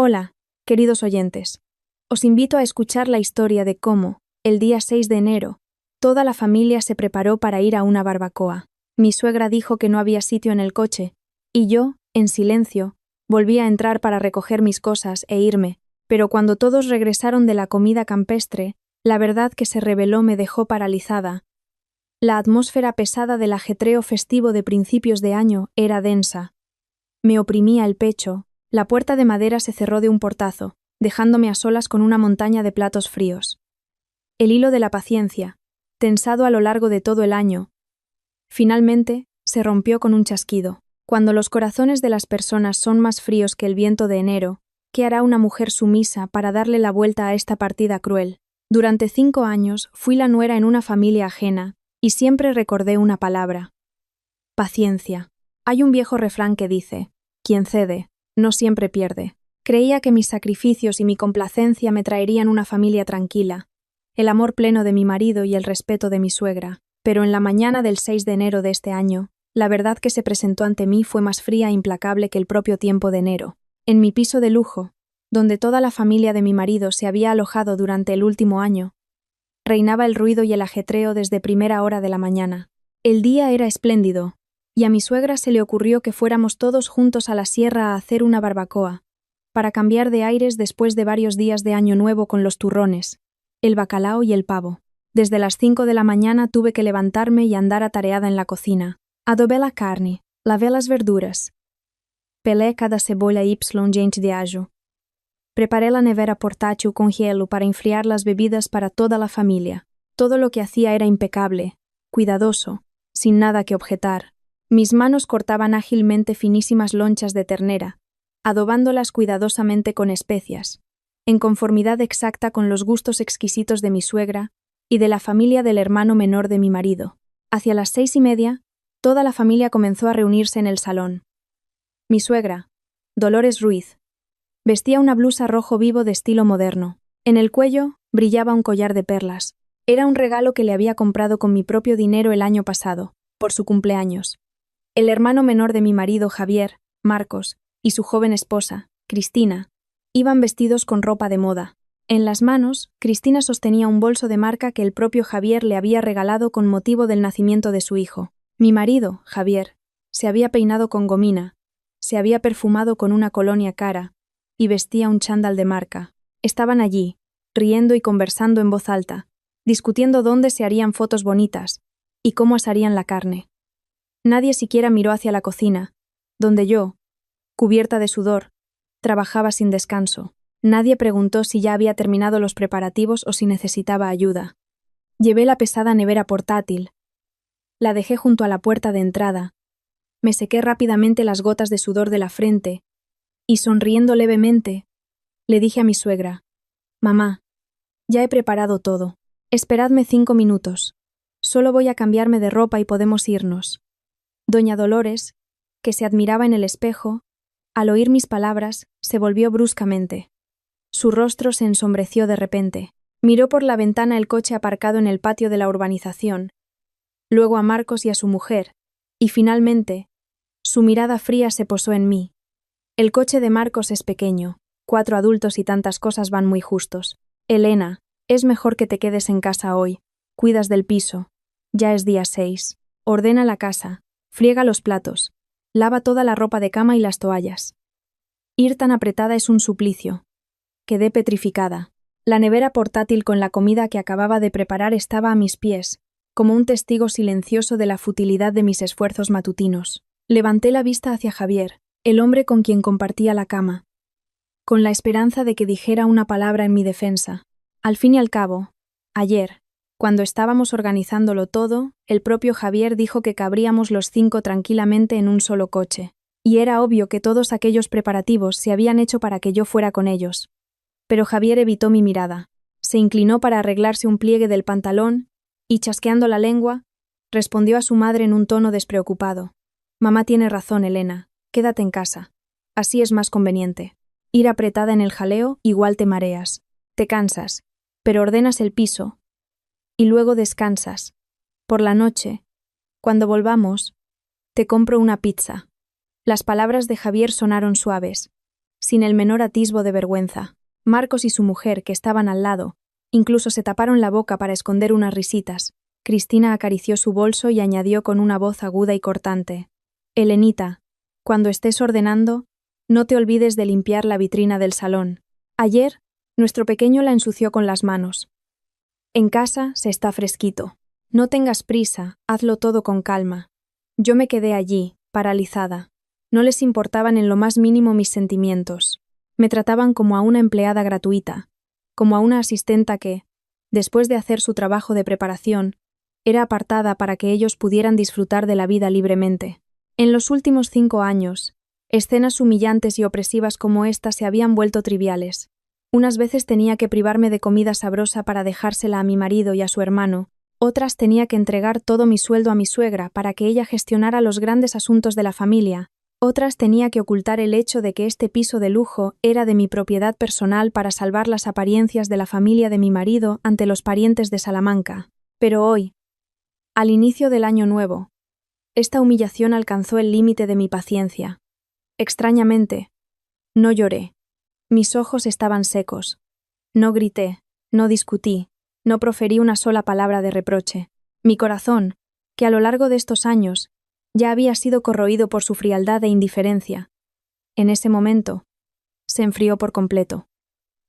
Hola, queridos oyentes. Os invito a escuchar la historia de cómo, el día 6 de enero, toda la familia se preparó para ir a una barbacoa. Mi suegra dijo que no había sitio en el coche, y yo, en silencio, volví a entrar para recoger mis cosas e irme, pero cuando todos regresaron de la comida campestre, la verdad que se reveló me dejó paralizada. La atmósfera pesada del ajetreo festivo de principios de año era densa. Me oprimía el pecho. La puerta de madera se cerró de un portazo, dejándome a solas con una montaña de platos fríos. El hilo de la paciencia, tensado a lo largo de todo el año, finalmente se rompió con un chasquido. Cuando los corazones de las personas son más fríos que el viento de enero, ¿qué hará una mujer sumisa para darle la vuelta a esta partida cruel? Durante 5 años fui la nuera en una familia ajena, y siempre recordé una palabra: paciencia. Hay un viejo refrán que dice: quien cede, no siempre pierde. Creía que mis sacrificios y mi complacencia me traerían una familia tranquila, el amor pleno de mi marido y el respeto de mi suegra, pero en la mañana del 6 de enero de este año, la verdad que se presentó ante mí fue más fría e implacable que el propio tiempo de enero. En mi piso de lujo, donde toda la familia de mi marido se había alojado durante el último año, reinaba el ruido y el ajetreo desde primera hora de la mañana. El día era espléndido, y a mi suegra se le ocurrió que fuéramos todos juntos a la sierra a hacer una barbacoa, para cambiar de aires después de varios días de Año Nuevo con los turrones, el bacalao y el pavo. Desde las 5 de la mañana tuve que levantarme y andar atareada en la cocina. Adobé la carne, lavé las verduras, pelé cada cebolla y diente de ajo. Preparé la nevera portátil con hielo para enfriar las bebidas para toda la familia. Todo lo que hacía era impecable, cuidadoso, sin nada que objetar. Mis manos cortaban ágilmente finísimas lonchas de ternera, adobándolas cuidadosamente con especias, en conformidad exacta con los gustos exquisitos de mi suegra y de la familia del hermano menor de mi marido. Hacia las 6:30, toda la familia comenzó a reunirse en el salón. Mi suegra, Dolores Ruiz, vestía una blusa rojo vivo de estilo moderno. En el cuello brillaba un collar de perlas. Era un regalo que le había comprado con mi propio dinero el año pasado, por su cumpleaños. El hermano menor de mi marido, Javier, Marcos, y su joven esposa, Cristina, iban vestidos con ropa de moda. En las manos, Cristina sostenía un bolso de marca que el propio Javier le había regalado con motivo del nacimiento de su hijo. Mi marido, Javier, se había peinado con gomina, se había perfumado con una colonia cara y vestía un chándal de marca. Estaban allí, riendo y conversando en voz alta, discutiendo dónde se harían fotos bonitas y cómo asarían la carne. Nadie siquiera miró hacia la cocina, donde yo, cubierta de sudor, trabajaba sin descanso. Nadie preguntó si ya había terminado los preparativos o si necesitaba ayuda. Llevé la pesada nevera portátil. La dejé junto a la puerta de entrada. Me sequé rápidamente las gotas de sudor de la frente y, sonriendo levemente, le dije a mi suegra: «Mamá, ya he preparado todo. Esperadme 5 minutos. Solo voy a cambiarme de ropa y podemos irnos». Doña Dolores, que se admiraba en el espejo, al oír mis palabras, se volvió bruscamente. Su rostro se ensombreció de repente. Miró por la ventana el coche aparcado en el patio de la urbanización, luego a Marcos y a su mujer, y finalmente, su mirada fría se posó en mí. El coche de Marcos es pequeño, 4 adultos y tantas cosas van muy justos. Elena, es mejor que te quedes en casa hoy. Cuidas del piso. Ya es día 6. Ordena la casa. Friega los platos. Lava toda la ropa de cama y las toallas. Ir tan apretada es un suplicio. Quedé petrificada. La nevera portátil con la comida que acababa de preparar estaba a mis pies, como un testigo silencioso de la futilidad de mis esfuerzos matutinos. Levanté la vista hacia Javier, el hombre con quien compartía la cama, con la esperanza de que dijera una palabra en mi defensa. Al fin y al cabo, ayer, cuando estábamos organizándolo todo, el propio Javier dijo que cabríamos los 5 tranquilamente en un solo coche, y era obvio que todos aquellos preparativos se habían hecho para que yo fuera con ellos. Pero Javier evitó mi mirada, se inclinó para arreglarse un pliegue del pantalón y, chasqueando la lengua, respondió a su madre en un tono despreocupado: «Mamá tiene razón, Elena, quédate en casa. Así es más conveniente. Ir apretada en el jaleo, igual te mareas. Te cansas, pero ordenas el piso. Y luego descansas. Por la noche, cuando volvamos, te compro una pizza». Las palabras de Javier sonaron suaves, sin el menor atisbo de vergüenza. Marcos y su mujer, que estaban al lado, incluso se taparon la boca para esconder unas risitas. Cristina acarició su bolso y añadió con una voz aguda y cortante: «Elenita, cuando estés ordenando, no te olvides de limpiar la vitrina del salón. Ayer, nuestro pequeño la ensució con las manos. En casa se está fresquito. No tengas prisa, hazlo todo con calma». Yo me quedé allí, paralizada. No les importaban en lo más mínimo mis sentimientos. Me trataban como a una empleada gratuita, como a una asistenta que, después de hacer su trabajo de preparación, era apartada para que ellos pudieran disfrutar de la vida libremente. En los últimos 5 años, escenas humillantes y opresivas como esta se habían vuelto triviales. Unas veces tenía que privarme de comida sabrosa para dejársela a mi marido y a su hermano, otras tenía que entregar todo mi sueldo a mi suegra para que ella gestionara los grandes asuntos de la familia, otras tenía que ocultar el hecho de que este piso de lujo era de mi propiedad personal para salvar las apariencias de la familia de mi marido ante los parientes de Salamanca. Pero hoy, al inicio del año nuevo, esta humillación alcanzó el límite de mi paciencia. Extrañamente, no lloré. Mis ojos estaban secos. No grité, no discutí, no proferí una sola palabra de reproche. Mi corazón, que a lo largo de estos años ya había sido corroído por su frialdad e indiferencia, en ese momento se enfrió por completo.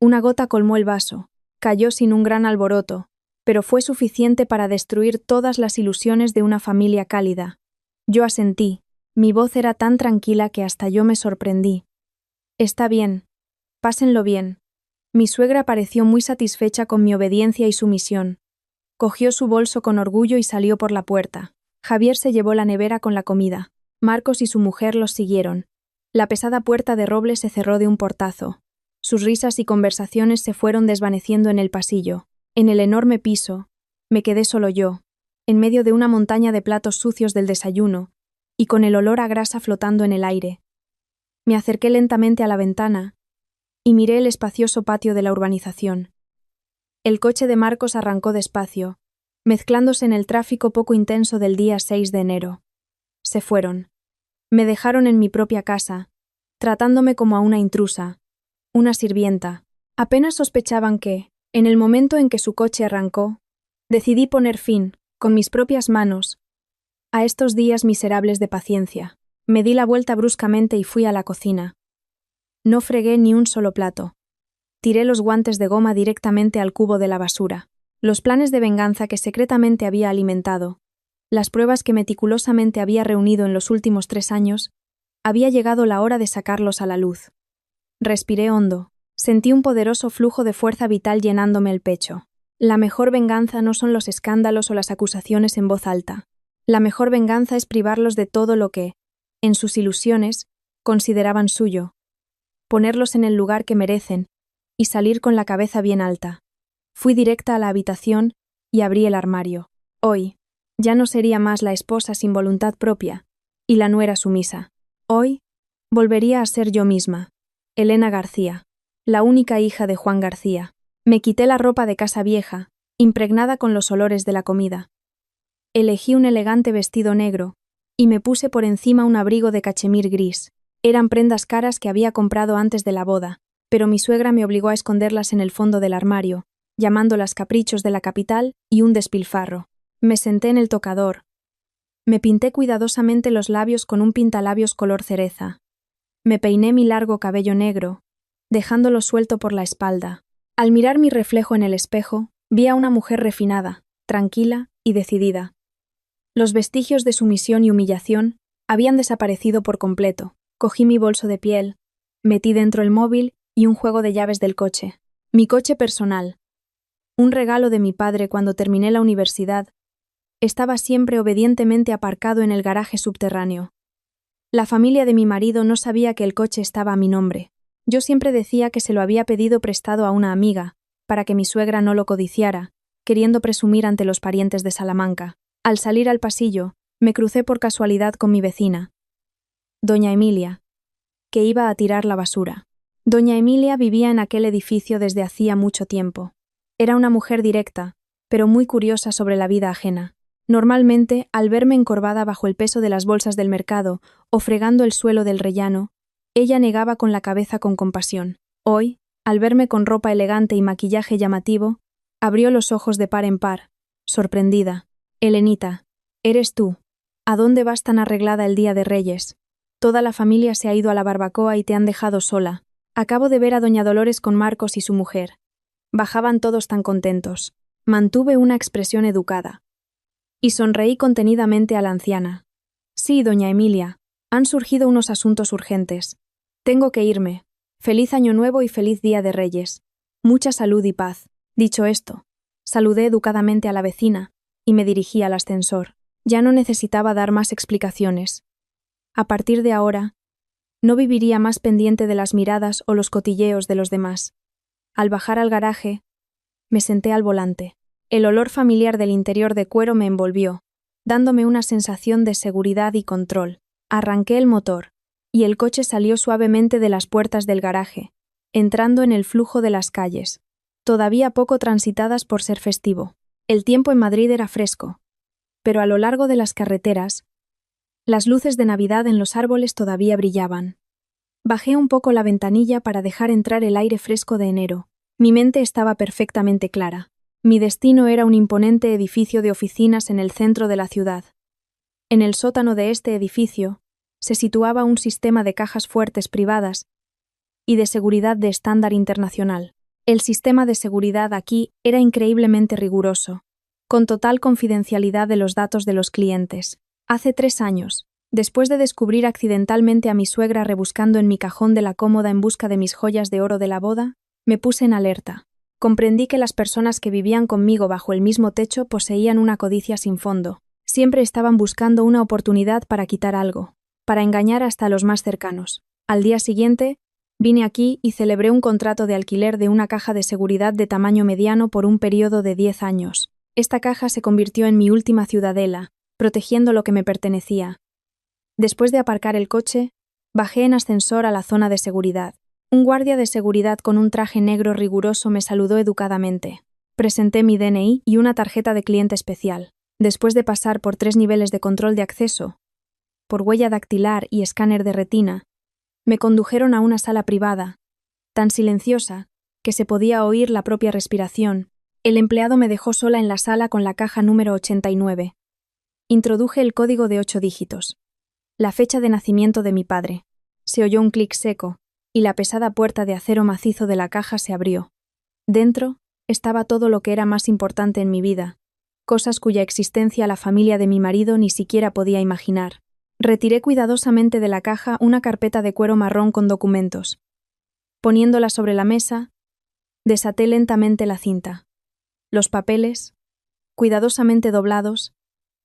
Una gota colmó el vaso, cayó sin un gran alboroto, pero fue suficiente para destruir todas las ilusiones de una familia cálida. Yo asentí, mi voz era tan tranquila que hasta yo me sorprendí. «Está bien, pásenlo bien». Mi suegra pareció muy satisfecha con mi obediencia y sumisión. Cogió su bolso con orgullo y salió por la puerta. Javier se llevó la nevera con la comida. Marcos y su mujer los siguieron. La pesada puerta de roble se cerró de un portazo. Sus risas y conversaciones se fueron desvaneciendo en el pasillo. En el enorme piso, me quedé solo yo, en medio de una montaña de platos sucios del desayuno, y con el olor a grasa flotando en el aire. Me acerqué lentamente a la ventana y miré el espacioso patio de la urbanización. El coche de Marcos arrancó despacio, mezclándose en el tráfico poco intenso del día 6 de enero. Se fueron. Me dejaron en mi propia casa, tratándome como a una intrusa, una sirvienta. Apenas sospechaban que, en el momento en que su coche arrancó, decidí poner fin, con mis propias manos, a estos días miserables de paciencia. Me di la vuelta bruscamente y fui a la cocina. No fregué ni un solo plato. Tiré los guantes de goma directamente al cubo de la basura. Los planes de venganza que secretamente había alimentado, las pruebas que meticulosamente había reunido en los últimos 3 años, había llegado la hora de sacarlos a la luz. Respiré hondo. Sentí un poderoso flujo de fuerza vital llenándome el pecho. La mejor venganza no son los escándalos o las acusaciones en voz alta. La mejor venganza es privarlos de todo lo que, en sus ilusiones, consideraban suyo, ponerlos en el lugar que merecen y salir con la cabeza bien alta. Fui directa a la habitación y abrí el armario. Hoy, ya no sería más la esposa sin voluntad propia y la nuera sumisa. Hoy, volvería a ser yo misma, Elena García, la única hija de Juan García. Me quité la ropa de casa vieja, impregnada con los olores de la comida. Elegí un elegante vestido negro y me puse por encima un abrigo de cachemir gris. Eran prendas caras que había comprado antes de la boda, pero mi suegra me obligó a esconderlas en el fondo del armario, llamándolas caprichos de la capital y un despilfarro. Me senté en el tocador. Me pinté cuidadosamente los labios con un pintalabios color cereza. Me peiné mi largo cabello negro, dejándolo suelto por la espalda. Al mirar mi reflejo en el espejo, vi a una mujer refinada, tranquila y decidida. Los vestigios de sumisión y humillación habían desaparecido por completo. Cogí mi bolso de piel, metí dentro el móvil y un juego de llaves del coche. Mi coche personal, un regalo de mi padre cuando terminé la universidad, estaba siempre obedientemente aparcado en el garaje subterráneo. La familia de mi marido no sabía que el coche estaba a mi nombre. Yo siempre decía que se lo había pedido prestado a una amiga, para que mi suegra no lo codiciara, queriendo presumir ante los parientes de Salamanca. Al salir al pasillo, me crucé por casualidad con mi vecina, doña Emilia, que iba a tirar la basura. Doña Emilia vivía en aquel edificio desde hacía mucho tiempo. Era una mujer directa, pero muy curiosa sobre la vida ajena. Normalmente, al verme encorvada bajo el peso de las bolsas del mercado o fregando el suelo del rellano, Ella negaba con la cabeza con compasión. Hoy, al verme con ropa elegante y maquillaje llamativo, abrió los ojos de par en par, sorprendida. Helenita, eres tú. ¿A dónde vas tan arreglada el día de Reyes? Toda la familia se ha ido a la barbacoa y te han dejado sola. Acabo de ver a doña Dolores con Marcos y su mujer. Bajaban todos tan contentos. Mantuve una expresión educada. Y sonreí contenidamente a la anciana. Sí, doña Emilia, han surgido unos asuntos urgentes. Tengo que irme. Feliz Año Nuevo y feliz Día de Reyes. Mucha salud y paz. Dicho esto, saludé educadamente a la vecina y me dirigí al ascensor. Ya no necesitaba dar más explicaciones. A partir de ahora, no viviría más pendiente de las miradas o los cotilleos de los demás. Al bajar al garaje, me senté al volante. El olor familiar del interior de cuero me envolvió, dándome una sensación de seguridad y control. Arranqué el motor, y el coche salió suavemente de las puertas del garaje, entrando en el flujo de las calles, todavía poco transitadas por ser festivo. El tiempo en Madrid era fresco, pero a lo largo de las carreteras, las luces de Navidad en los árboles todavía brillaban. Bajé un poco la ventanilla para dejar entrar el aire fresco de enero. Mi mente estaba perfectamente clara. Mi destino era un imponente edificio de oficinas en el centro de la ciudad. En el sótano de este edificio se situaba un sistema de cajas fuertes privadas y de seguridad de estándar internacional. El sistema de seguridad aquí era increíblemente riguroso, con total confidencialidad de los datos de los clientes. Hace 3 años, después de descubrir accidentalmente a mi suegra rebuscando en mi cajón de la cómoda en busca de mis joyas de oro de la boda, me puse en alerta. Comprendí que las personas que vivían conmigo bajo el mismo techo poseían una codicia sin fondo. Siempre estaban buscando una oportunidad para quitar algo, para engañar hasta a los más cercanos. Al día siguiente, vine aquí y celebré un contrato de alquiler de una caja de seguridad de tamaño mediano por un periodo de 10 años. Esta caja se convirtió en mi última ciudadela, protegiendo lo que me pertenecía. Después de aparcar el coche, bajé en ascensor a la zona de seguridad. Un guardia de seguridad con un traje negro riguroso me saludó educadamente. Presenté mi DNI y una tarjeta de cliente especial. Después de pasar por 3 niveles de control de acceso, por huella dactilar y escáner de retina, me condujeron a una sala privada, tan silenciosa que se podía oír la propia respiración. El empleado me dejó sola en la sala con la caja número 89. Introduje el código de 8 dígitos. La fecha de nacimiento de mi padre. Se oyó un clic seco, y la pesada puerta de acero macizo de la caja se abrió. Dentro estaba todo lo que era más importante en mi vida, cosas cuya existencia la familia de mi marido ni siquiera podía imaginar. Retiré cuidadosamente de la caja una carpeta de cuero marrón con documentos. Poniéndola sobre la mesa, desaté lentamente la cinta. Los papeles, cuidadosamente doblados,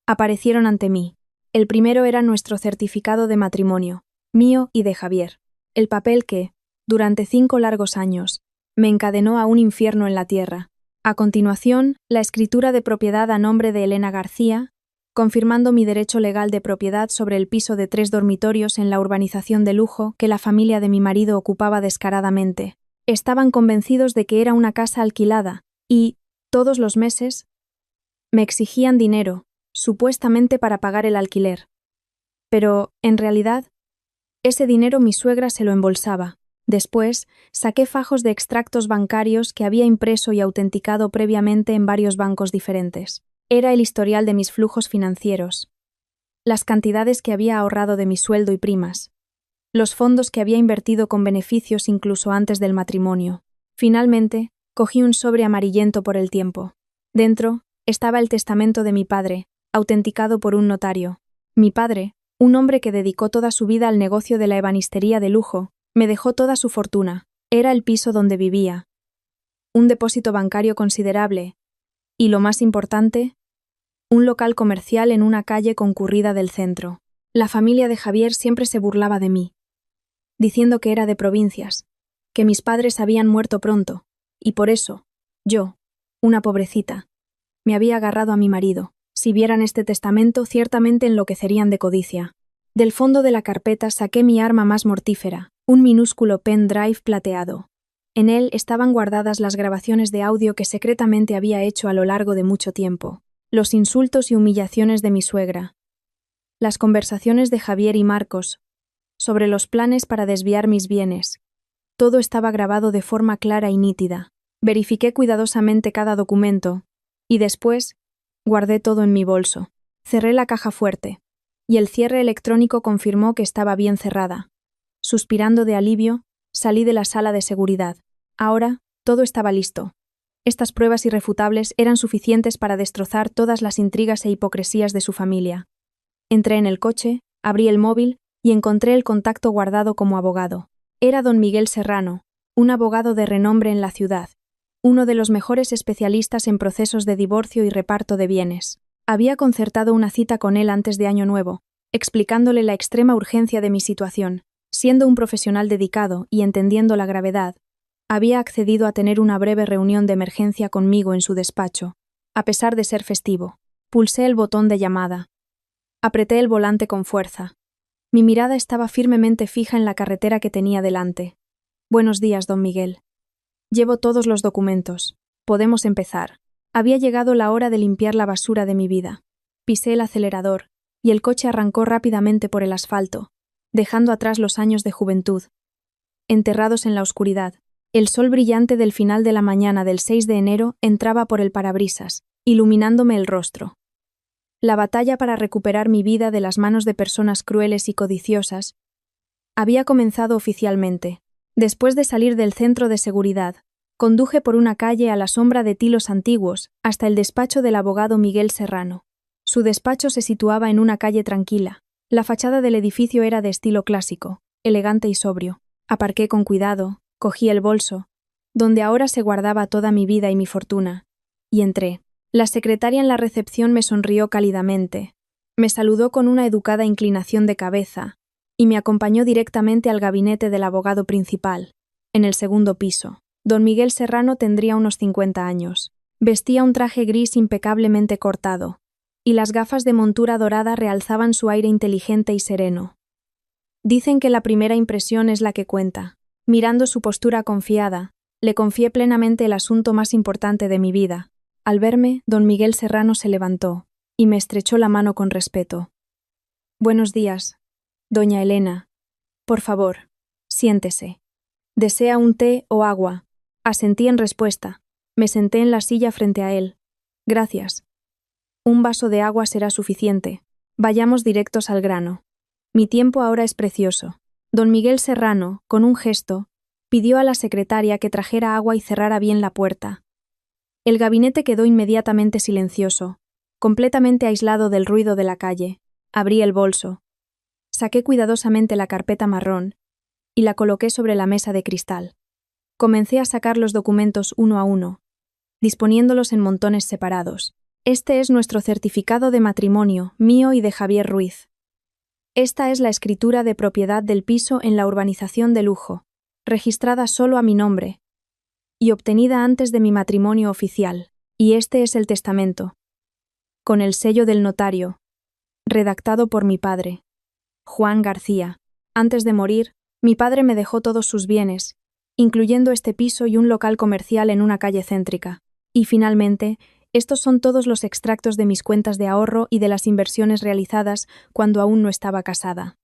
aparecieron ante mí. El primero era nuestro certificado de matrimonio, mío y de Javier. El papel que, durante 5 largos años, me encadenó a un infierno en la tierra. A continuación, la escritura de propiedad a nombre de Elena García, confirmando mi derecho legal de propiedad sobre el piso de 3 dormitorios en la urbanización de lujo que la familia de mi marido ocupaba descaradamente. Estaban convencidos de que era una casa alquilada y, todos los meses, me exigían dinero, supuestamente para pagar el alquiler. Pero, en realidad, ese dinero mi suegra se lo embolsaba. Después, saqué fajos de extractos bancarios que había impreso y autenticado previamente en varios bancos diferentes. Era el historial de mis flujos financieros, las cantidades que había ahorrado de mi sueldo y primas, los fondos que había invertido con beneficios incluso antes del matrimonio. Finalmente, cogí un sobre amarillento por el tiempo. Dentro estaba el testamento de mi padre, autenticado por un notario. Mi padre, un hombre que dedicó toda su vida al negocio de la ebanistería de lujo, me dejó toda su fortuna. Era el piso donde vivía, un depósito bancario considerable y, lo más importante, un local comercial en una calle concurrida del centro. La familia de Javier siempre se burlaba de mí, diciendo que era de provincias, que mis padres habían muerto pronto, y por eso, yo, una pobrecita, me había agarrado a mi marido. Si vieran este testamento, ciertamente enloquecerían de codicia. Del fondo de la carpeta saqué mi arma más mortífera, un minúsculo pendrive plateado. En él estaban guardadas las grabaciones de audio que secretamente había hecho a lo largo de mucho tiempo, los insultos y humillaciones de mi suegra, las conversaciones de Javier y Marcos, sobre los planes para desviar mis bienes. Todo estaba grabado de forma clara y nítida. Verifiqué cuidadosamente cada documento, y después guardé todo en mi bolso. Cerré la caja fuerte, y el cierre electrónico confirmó que estaba bien cerrada. Suspirando de alivio, salí de la sala de seguridad. Ahora, todo estaba listo. Estas pruebas irrefutables eran suficientes para destrozar todas las intrigas e hipocresías de su familia. Entré en el coche, abrí el móvil y encontré el contacto guardado como abogado. Era don Miguel Serrano, un abogado de renombre en la ciudad, uno de los mejores especialistas en procesos de divorcio y reparto de bienes. Había concertado una cita con él antes de Año Nuevo, explicándole la extrema urgencia de mi situación. Siendo un profesional dedicado y entendiendo la gravedad, había accedido a tener una breve reunión de emergencia conmigo en su despacho, a pesar de ser festivo. Pulsé el botón de llamada. Apreté el volante con fuerza. Mi mirada estaba firmemente fija en la carretera que tenía delante. Buenos días, don Miguel. Llevo todos los documentos. Podemos empezar. Había llegado la hora de limpiar la basura de mi vida. Pisé el acelerador, y el coche arrancó rápidamente por el asfalto, dejando atrás los años de juventud. Enterrados en la oscuridad, el sol brillante del final de la mañana del 6 de enero entraba por el parabrisas, iluminándome el rostro. La batalla para recuperar mi vida de las manos de personas crueles y codiciosas había comenzado oficialmente. Después de salir del centro de seguridad, conduje por una calle a la sombra de tilos antiguos hasta el despacho del abogado Miguel Serrano. Su despacho se situaba en una calle tranquila. La fachada del edificio era de estilo clásico, elegante y sobrio. Aparqué con cuidado, cogí el bolso, donde ahora se guardaba toda mi vida y mi fortuna, y entré. La secretaria en la recepción me sonrió cálidamente, me saludó con una educada inclinación de cabeza, y me acompañó directamente al gabinete del abogado principal, en el segundo piso. Don Miguel Serrano tendría unos 50 años. Vestía un traje gris impecablemente cortado, y las gafas de montura dorada realzaban su aire inteligente y sereno. Dicen que la primera impresión es la que cuenta. Mirando su postura confiada, le confié plenamente el asunto más importante de mi vida. Al verme, don Miguel Serrano se levantó, y me estrechó la mano con respeto. Buenos días, doña Elena. Por favor, siéntese. ¿Desea un té o agua? Asentí en respuesta. Me senté en la silla frente a él. Gracias. Un vaso de agua será suficiente. Vayamos directos al grano. Mi tiempo ahora es precioso. Don Miguel Serrano, con un gesto, pidió a la secretaria que trajera agua y cerrara bien la puerta. El gabinete quedó inmediatamente silencioso, completamente aislado del ruido de la calle. Abrí el bolso. Saqué cuidadosamente la carpeta marrón y la coloqué sobre la mesa de cristal. Comencé a sacar los documentos uno a uno, disponiéndolos en montones separados. Este es nuestro certificado de matrimonio, mío y de Javier Ruiz. Esta es la escritura de propiedad del piso en la urbanización de lujo, registrada solo a mi nombre, y obtenida antes de mi matrimonio oficial. Y este es el testamento, con el sello del notario, redactado por mi padre, Juan García. Antes de morir, mi padre me dejó todos sus bienes, incluyendo este piso y un local comercial en una calle céntrica. Y finalmente, estos son todos los extractos de mis cuentas de ahorro y de las inversiones realizadas cuando aún no estaba casada.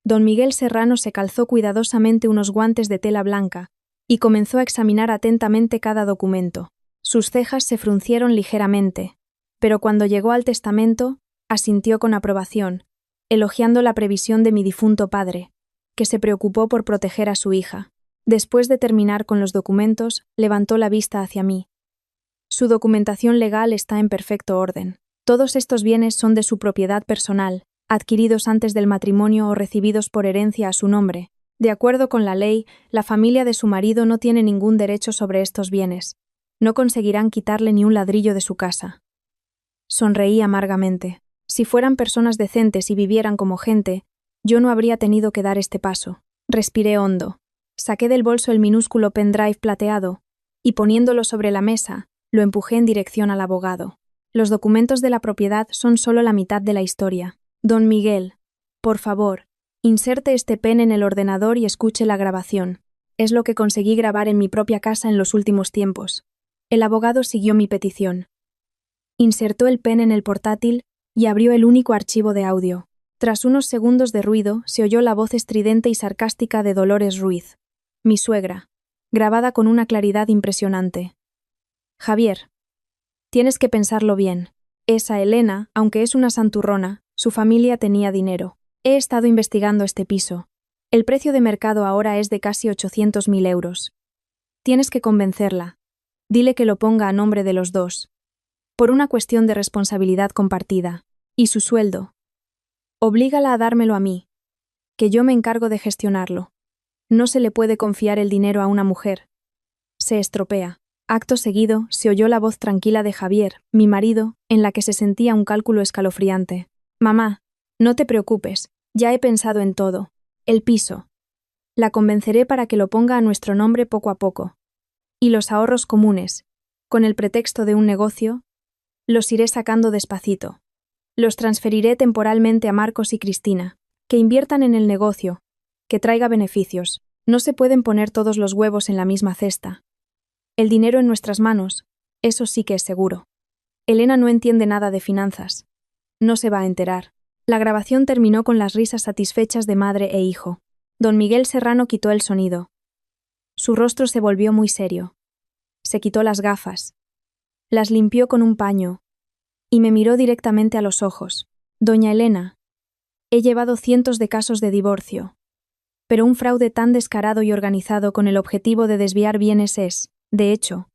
Don Miguel Serrano se calzó cuidadosamente unos guantes de tela blanca y comenzó a examinar atentamente cada documento. Sus cejas se fruncieron ligeramente, pero cuando llegó al testamento, asintió con aprobación, elogiando la previsión de mi difunto padre, que se preocupó por proteger a su hija. Después de terminar con los documentos, levantó la vista hacia mí. Su documentación legal está en perfecto orden. Todos estos bienes son de su propiedad personal, adquiridos antes del matrimonio o recibidos por herencia a su nombre. De acuerdo con la ley, la familia de su marido no tiene ningún derecho sobre estos bienes. No conseguirán quitarle ni un ladrillo de su casa. Sonreí amargamente. Si fueran personas decentes y vivieran como gente, yo no habría tenido que dar este paso. Respiré hondo. Saqué del bolso el minúsculo pendrive plateado y, poniéndolo sobre la mesa, lo empujé en dirección al abogado. Los documentos de la propiedad son solo la mitad de la historia. Don Miguel, por favor, inserte este pen en el ordenador y escuche la grabación. Es lo que conseguí grabar en mi propia casa en los últimos tiempos. El abogado siguió mi petición. Insertó el pen en el portátil y abrió el único archivo de audio. Tras unos segundos de ruido, se oyó la voz estridente y sarcástica de Dolores Ruiz, mi suegra, grabada con una claridad impresionante. Javier, tienes que pensarlo bien. Esa Elena, aunque es una santurrona, su familia tenía dinero. He estado investigando este piso. El precio de mercado ahora es de casi 800.000 euros. Tienes que convencerla. Dile que lo ponga a nombre de los dos. Por una cuestión de responsabilidad compartida. Y su sueldo. Oblígala a dármelo a mí, que yo me encargo de gestionarlo. No se le puede confiar el dinero a una mujer. Se estropea. Acto seguido, se oyó la voz tranquila de Javier, mi marido, en la que se sentía un cálculo escalofriante. Mamá, no te preocupes, ya he pensado en todo. El piso. La convenceré para que lo ponga a nuestro nombre poco a poco. Y los ahorros comunes, con el pretexto de un negocio, los iré sacando despacito. Los transferiré temporalmente a Marcos y Cristina, que inviertan en el negocio, que traiga beneficios. No se pueden poner todos los huevos en la misma cesta. El dinero en nuestras manos, eso sí que es seguro. Elena no entiende nada de finanzas. No se va a enterar. La grabación terminó con las risas satisfechas de madre e hijo. Don Miguel Serrano quitó el sonido. Su rostro se volvió muy serio. Se quitó las gafas. Las limpió con un paño. Y me miró directamente a los ojos. Doña Elena, he llevado cientos de casos de divorcio. Pero un fraude tan descarado y organizado con el objetivo de desviar bienes es, de hecho,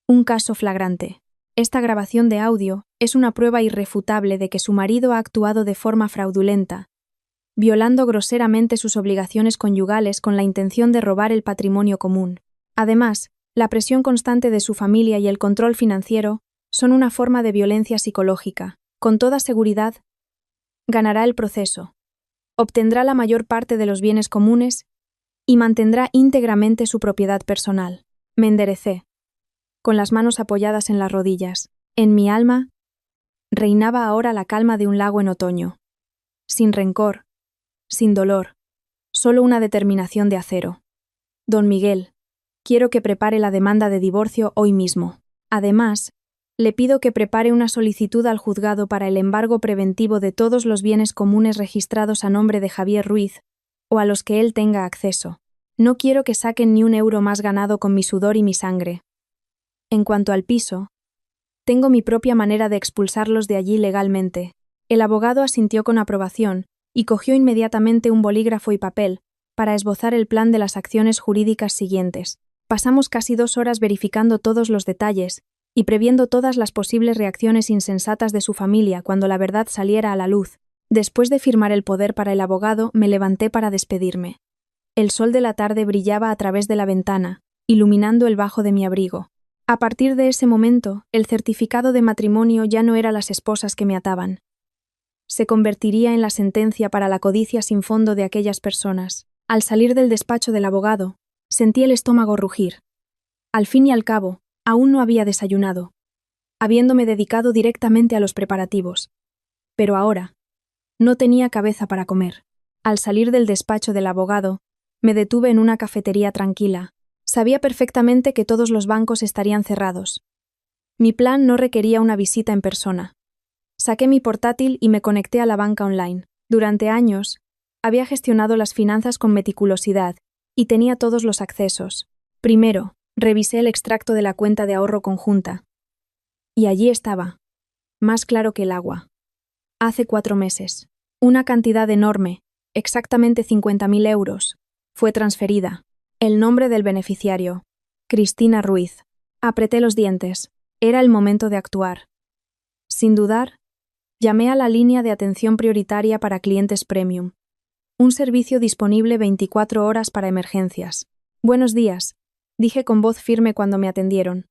un caso flagrante. Esta grabación de audio es una prueba irrefutable de que su marido ha actuado de forma fraudulenta, violando groseramente sus obligaciones conyugales con la intención de robar el patrimonio común. Además, la presión constante de su familia y el control financiero son una forma de violencia psicológica. Con toda seguridad, ganará el proceso, obtendrá la mayor parte de los bienes comunes y mantendrá íntegramente su propiedad personal. Me enderecé, con las manos apoyadas en las rodillas. En mi alma reinaba ahora la calma de un lago en otoño. Sin rencor, sin dolor, solo una determinación de acero. Don Miguel, quiero que prepare la demanda de divorcio hoy mismo. Además, le pido que prepare una solicitud al juzgado para el embargo preventivo de todos los bienes comunes registrados a nombre de Javier Ruiz, o a los que él tenga acceso. No quiero que saquen ni un euro más ganado con mi sudor y mi sangre. En cuanto al piso, tengo mi propia manera de expulsarlos de allí legalmente. El abogado asintió con aprobación y cogió inmediatamente un bolígrafo y papel para esbozar el plan de las acciones jurídicas siguientes. Pasamos casi 2 horas verificando todos los detalles y previendo todas las posibles reacciones insensatas de su familia cuando la verdad saliera a la luz. Después de firmar el poder para el abogado, me levanté para despedirme. El sol de la tarde brillaba a través de la ventana, iluminando el bajo de mi abrigo. A partir de ese momento, el certificado de matrimonio ya no era las esposas que me ataban. Se convertiría en la sentencia para la codicia sin fondo de aquellas personas. Al salir del despacho del abogado, sentí el estómago rugir. Al fin y al cabo, aún no había desayunado, habiéndome dedicado directamente a los preparativos. Pero ahora, no tenía cabeza para comer. Al salir del despacho del abogado, me detuve en una cafetería tranquila. Sabía perfectamente que todos los bancos estarían cerrados. Mi plan no requería una visita en persona. Saqué mi portátil y me conecté a la banca online. Durante años, había gestionado las finanzas con meticulosidad y tenía todos los accesos. Primero, revisé el extracto de la cuenta de ahorro conjunta. Y allí estaba, más claro que el agua. Hace 4 meses, una cantidad enorme, exactamente 50.000 euros, fue transferida. El nombre del beneficiario, Cristina Ruiz. Apreté los dientes. Era el momento de actuar. Sin dudar, llamé a la línea de atención prioritaria para clientes premium. Un servicio disponible 24 horas para emergencias. Buenos días, dije con voz firme cuando me atendieron.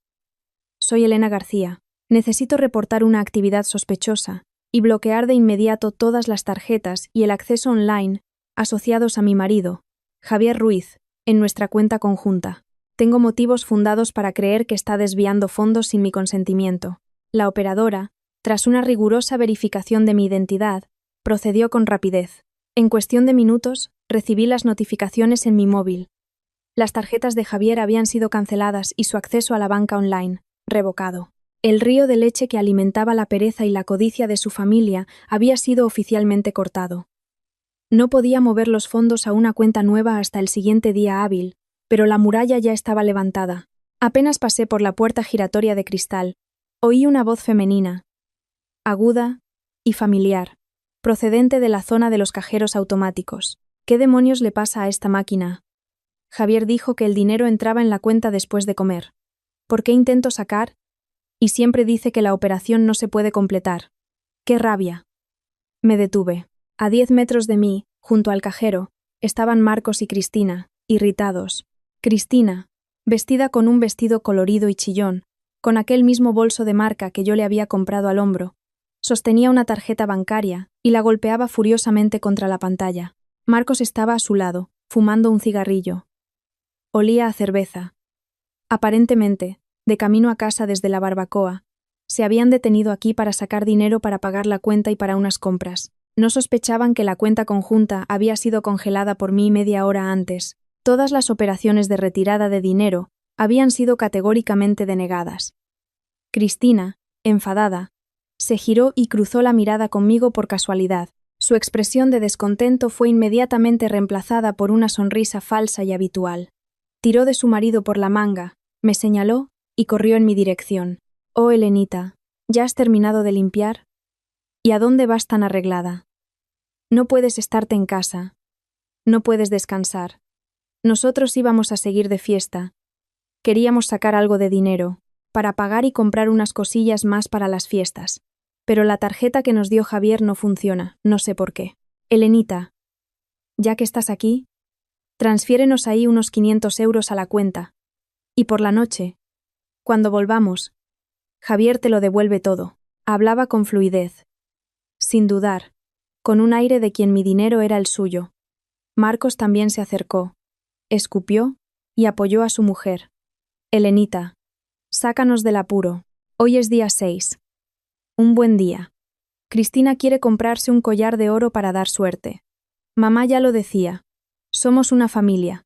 Soy Elena García. Necesito reportar una actividad sospechosa y bloquear de inmediato todas las tarjetas y el acceso online asociados a mi marido, Javier Ruiz, en nuestra cuenta conjunta. Tengo motivos fundados para creer que está desviando fondos sin mi consentimiento. La operadora, tras una rigurosa verificación de mi identidad, procedió con rapidez. En cuestión de minutos, recibí las notificaciones en mi móvil. Las tarjetas de Javier habían sido canceladas y su acceso a la banca online, revocado. El río de leche que alimentaba la pereza y la codicia de su familia había sido oficialmente cortado. No podía mover los fondos a una cuenta nueva hasta el siguiente día hábil, pero la muralla ya estaba levantada. Apenas pasé por la puerta giratoria de cristal, oí una voz femenina, aguda y familiar, procedente de la zona de los cajeros automáticos. ¿Qué demonios le pasa a esta máquina? Javier dijo que el dinero entraba en la cuenta después de comer. ¿Por qué intento sacar? Y siempre dice que la operación no se puede completar. ¡Qué rabia! Me detuve. A 10 metros de mí, junto al cajero, estaban Marcos y Cristina, irritados. Cristina, vestida con un vestido colorido y chillón, con aquel mismo bolso de marca que yo le había comprado al hombro, sostenía una tarjeta bancaria y la golpeaba furiosamente contra la pantalla. Marcos estaba a su lado, fumando un cigarrillo. Olía a cerveza. Aparentemente, de camino a casa desde la barbacoa, se habían detenido aquí para sacar dinero para pagar la cuenta y para unas compras. No sospechaban que la cuenta conjunta había sido congelada por mí media hora antes. Todas las operaciones de retirada de dinero habían sido categóricamente denegadas. Cristina, enfadada, se giró y cruzó la mirada conmigo por casualidad. Su expresión de descontento fue inmediatamente reemplazada por una sonrisa falsa y habitual. Tiró de su marido por la manga, me señaló y corrió en mi dirección. «Oh, Elenita, ¿ya has terminado de limpiar? ¿Y a dónde vas tan arreglada? No puedes estarte en casa. No puedes descansar. Nosotros íbamos a seguir de fiesta. Queríamos sacar algo de dinero, para pagar y comprar unas cosillas más para las fiestas. Pero la tarjeta que nos dio Javier no funciona, no sé por qué. Elenita, ya que estás aquí, transfiérenos ahí unos 500 euros a la cuenta. Y por la noche, cuando volvamos, Javier te lo devuelve todo». Hablaba con fluidez, sin dudar, con un aire de quien mi dinero era el suyo. Marcos también se acercó, escupió y apoyó a su mujer. «Elenita, sácanos del apuro. Hoy es día 6. Un buen día. Cristina quiere comprarse un collar de oro para dar suerte. Mamá ya lo decía. Somos una familia.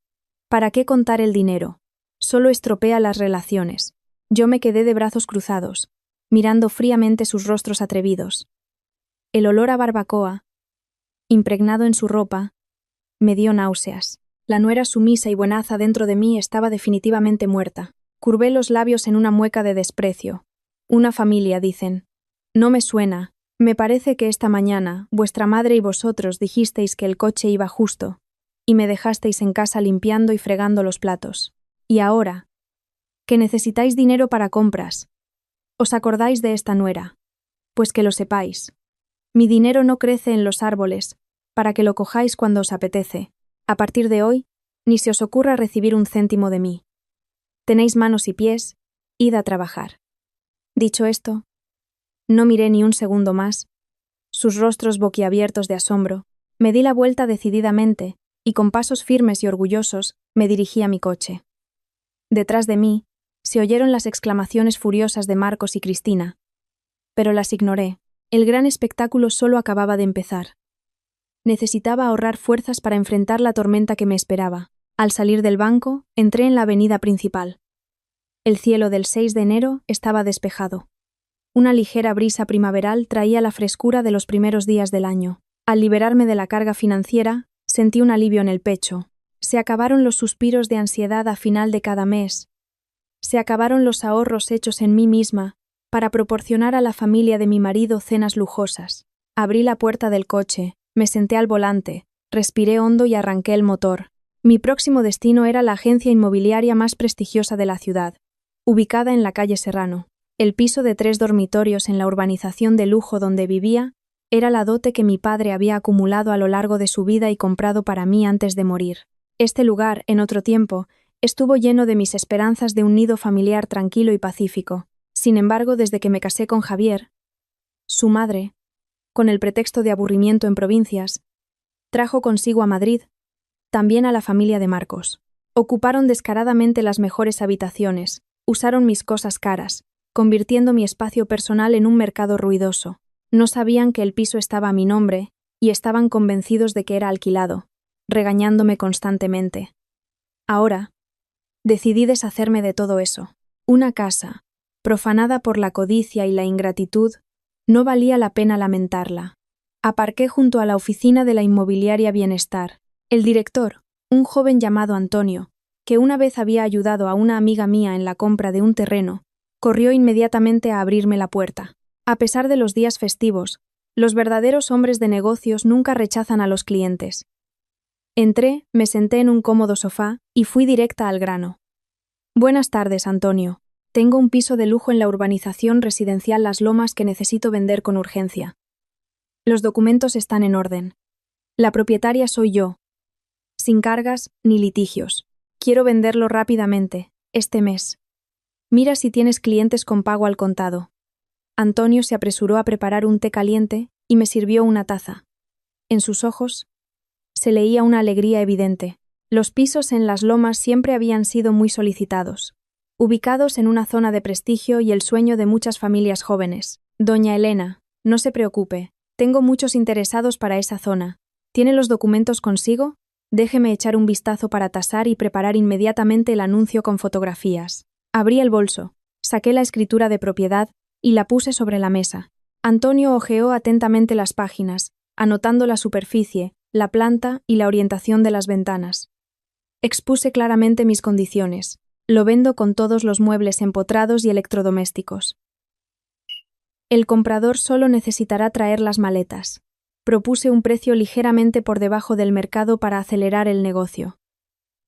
¿Para qué contar el dinero? Solo estropea las relaciones». Yo me quedé de brazos cruzados, mirando fríamente sus rostros atrevidos. El olor a barbacoa, impregnado en su ropa, me dio náuseas. La nuera sumisa y buenaza dentro de mí estaba definitivamente muerta. Curvé los labios en una mueca de desprecio. Una familia, dicen. No me suena. Me parece que esta mañana vuestra madre y vosotros dijisteis que el coche iba justo, y me dejasteis en casa limpiando y fregando los platos. Y ahora, que necesitáis dinero para compras, ¿os acordáis de esta nuera? Pues que lo sepáis. Mi dinero no crece en los árboles, para que lo cojáis cuando os apetece. A partir de hoy, ni se os ocurra recibir un céntimo de mí. Tenéis manos y pies, id a trabajar. Dicho esto, no miré ni un segundo más, sus rostros boquiabiertos de asombro, me di la vuelta decididamente y con pasos firmes y orgullosos me dirigí a mi coche. Detrás de mí, se oyeron las exclamaciones furiosas de Marcos y Cristina, pero las ignoré. El gran espectáculo solo acababa de empezar. Necesitaba ahorrar fuerzas para enfrentar la tormenta que me esperaba. Al salir del banco, entré en la avenida principal. El cielo del 6 de enero estaba despejado. Una ligera brisa primaveral traía la frescura de los primeros días del año. Al liberarme de la carga financiera, sentí un alivio en el pecho. Se acabaron los suspiros de ansiedad a final de cada mes. Se acabaron los ahorros hechos en mí misma para proporcionar a la familia de mi marido cenas lujosas. Abrí la puerta del coche, me senté al volante, respiré hondo y arranqué el motor. Mi próximo destino era la agencia inmobiliaria más prestigiosa de la ciudad, ubicada en la calle Serrano. El piso de 3 dormitorios en la urbanización de lujo donde vivía era la dote que mi padre había acumulado a lo largo de su vida y comprado para mí antes de morir. Este lugar, en otro tiempo, estuvo lleno de mis esperanzas de un nido familiar tranquilo y pacífico. Sin embargo, desde que me casé con Javier, su madre, con el pretexto de aburrimiento en provincias, trajo consigo a Madrid también a la familia de Marcos. Ocuparon descaradamente las mejores habitaciones, usaron mis cosas caras, convirtiendo mi espacio personal en un mercado ruidoso. No sabían que el piso estaba a mi nombre y estaban convencidos de que era alquilado, regañándome constantemente. Ahora, decidí deshacerme de todo eso. Una casa, profanada por la codicia y la ingratitud, no valía la pena lamentarla. Aparqué junto a la oficina de la inmobiliaria Bienestar. El director, un joven llamado Antonio, que una vez había ayudado a una amiga mía en la compra de un terreno, corrió inmediatamente a abrirme la puerta. A pesar de los días festivos, los verdaderos hombres de negocios nunca rechazan a los clientes. Entré, me senté en un cómodo sofá y fui directa al grano. Buenas tardes, Antonio. Tengo un piso de lujo en la urbanización residencial Las Lomas que necesito vender con urgencia. Los documentos están en orden. La propietaria soy yo. Sin cargas ni litigios. Quiero venderlo rápidamente, este mes. Mira si tienes clientes con pago al contado. Antonio se apresuró a preparar un té caliente y me sirvió una taza. En sus ojos se leía una alegría evidente. Los pisos en Las Lomas siempre habían sido muy solicitados, ubicados en una zona de prestigio y el sueño de muchas familias jóvenes. Doña Elena, no se preocupe, tengo muchos interesados para esa zona. ¿Tiene los documentos consigo? Déjeme echar un vistazo para tasar y preparar inmediatamente el anuncio con fotografías. Abrí el bolso, saqué la escritura de propiedad y la puse sobre la mesa. Antonio hojeó atentamente las páginas, anotando la superficie, la planta y la orientación de las ventanas. Expuse claramente mis condiciones. Lo vendo con todos los muebles empotrados y electrodomésticos. El comprador solo necesitará traer las maletas. Propuse un precio ligeramente por debajo del mercado para acelerar el negocio.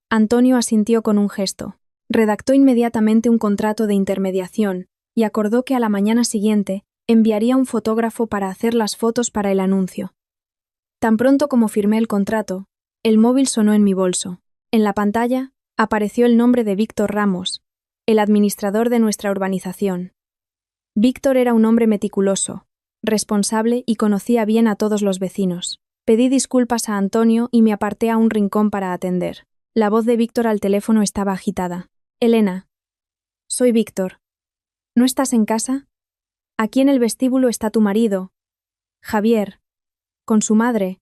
Antonio asintió con un gesto. Redactó inmediatamente un contrato de intermediación y acordó que a la mañana siguiente enviaría un fotógrafo para hacer las fotos para el anuncio. Tan pronto como firmé el contrato, el móvil sonó en mi bolso. En la pantalla apareció el nombre de Víctor Ramos, el administrador de nuestra urbanización. Víctor era un hombre meticuloso, responsable y conocía bien a todos los vecinos. Pedí disculpas a Antonio y me aparté a un rincón para atender. La voz de Víctor al teléfono estaba agitada. Elena. Soy Víctor. ¿No estás en casa? Aquí en el vestíbulo está tu marido, Javier, con su madre,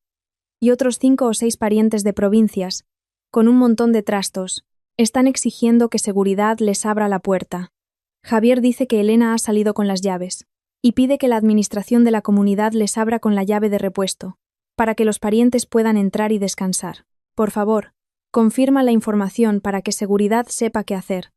y otros 5 o 6 parientes de provincias, con un montón de trastos. Están exigiendo que seguridad les abra la puerta. Javier dice que Elena ha salido con las llaves, y pide que la administración de la comunidad les abra con la llave de repuesto, para que los parientes puedan entrar y descansar. Por favor, confirma la información para que seguridad sepa qué hacer.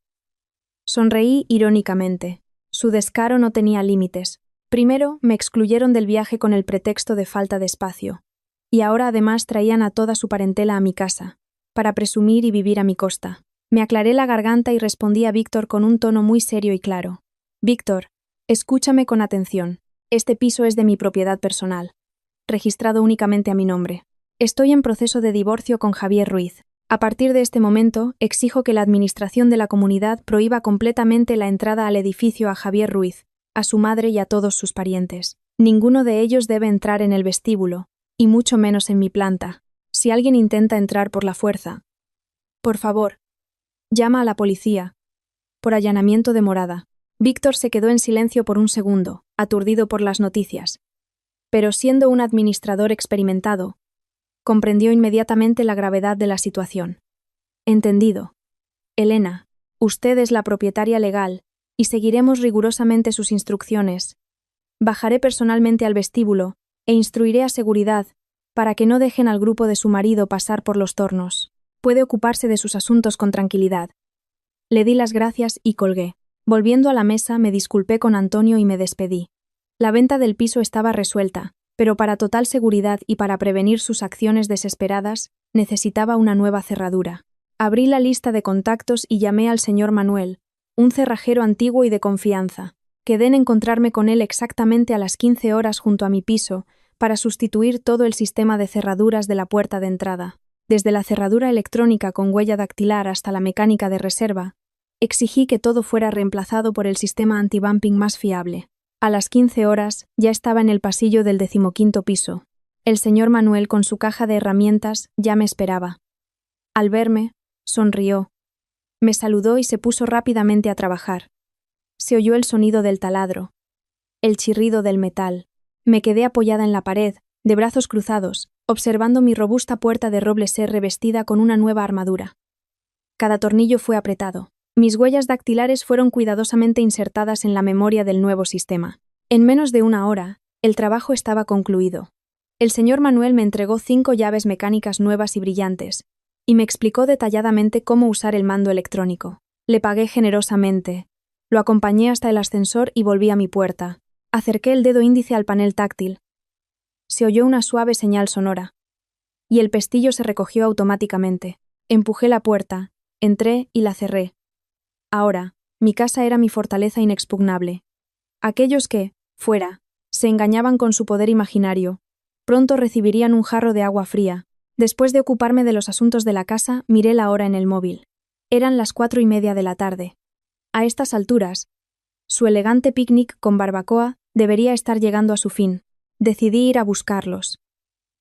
Sonreí irónicamente. Su descaro no tenía límites. Primero, me excluyeron del viaje con el pretexto de falta de espacio. Y ahora además traían a toda su parentela a mi casa, para presumir y vivir a mi costa. Me aclaré la garganta y respondí a Víctor con un tono muy serio y claro. Víctor, escúchame con atención. Este piso es de mi propiedad personal, registrado únicamente a mi nombre. Estoy en proceso de divorcio con Javier Ruiz. A partir de este momento, exijo que la administración de la comunidad prohíba completamente la entrada al edificio a Javier Ruiz, a su madre y a todos sus parientes. Ninguno de ellos debe entrar en el vestíbulo, y mucho menos en mi planta. Si alguien intenta entrar por la fuerza, por favor, llama a la policía, por allanamiento de morada. Víctor se quedó en silencio por un segundo, aturdido por las noticias. Pero siendo un administrador experimentado, comprendió inmediatamente la gravedad de la situación. Entendido. Elena, usted es la propietaria legal, y seguiremos rigurosamente sus instrucciones. Bajaré personalmente al vestíbulo e instruiré a seguridad para que no dejen al grupo de su marido pasar por los tornos. Puede ocuparse de sus asuntos con tranquilidad. Le di las gracias y colgué. Volviendo a la mesa, me disculpé con Antonio y me despedí. La venta del piso estaba resuelta, pero para total seguridad y para prevenir sus acciones desesperadas, necesitaba una nueva cerradura. Abrí la lista de contactos y llamé al señor Manuel, un cerrajero antiguo y de confianza. Quedé en encontrarme con él exactamente a las 15 horas junto a mi piso para sustituir todo el sistema de cerraduras de la puerta de entrada. Desde la cerradura electrónica con huella dactilar hasta la mecánica de reserva, exigí que todo fuera reemplazado por el sistema anti-bumping más fiable. A las 15 horas ya estaba en el pasillo del 15º piso. El señor Manuel con su caja de herramientas ya me esperaba. Al verme, sonrió. Me saludó y se puso rápidamente a trabajar. Se oyó el sonido del taladro, el chirrido del metal. Me quedé apoyada en la pared, de brazos cruzados, observando mi robusta puerta de roble ser revestida con una nueva armadura. Cada tornillo fue apretado. Mis huellas dactilares fueron cuidadosamente insertadas en la memoria del nuevo sistema. En menos de una hora, el trabajo estaba concluido. El señor Manuel me entregó 5 llaves mecánicas nuevas y brillantes, y me explicó detalladamente cómo usar el mando electrónico. Le pagué generosamente. Lo acompañé hasta el ascensor y volví a mi puerta. Acerqué el dedo índice al panel táctil. Se oyó una suave señal sonora, y el pestillo se recogió automáticamente. Empujé la puerta, entré y la cerré. Ahora, mi casa era mi fortaleza inexpugnable. Aquellos que, fuera, se engañaban con su poder imaginario, pronto recibirían un jarro de agua fría. Después de ocuparme de los asuntos de la casa, miré la hora en el móvil. Eran las 4:30 de la tarde. A estas alturas, su elegante picnic con barbacoa debería estar llegando a su fin. Decidí ir a buscarlos.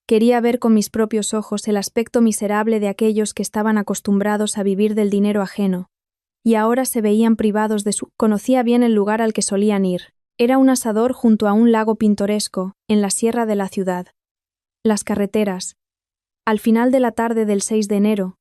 Quería ver con mis propios ojos el aspecto miserable de aquellos que estaban acostumbrados a vivir del dinero ajeno, y ahora se veían privados de su... Conocía bien el lugar al que solían ir. Era un asador junto a un lago pintoresco, en la sierra de la ciudad. Las carreteras, al final de la tarde del 6 de enero,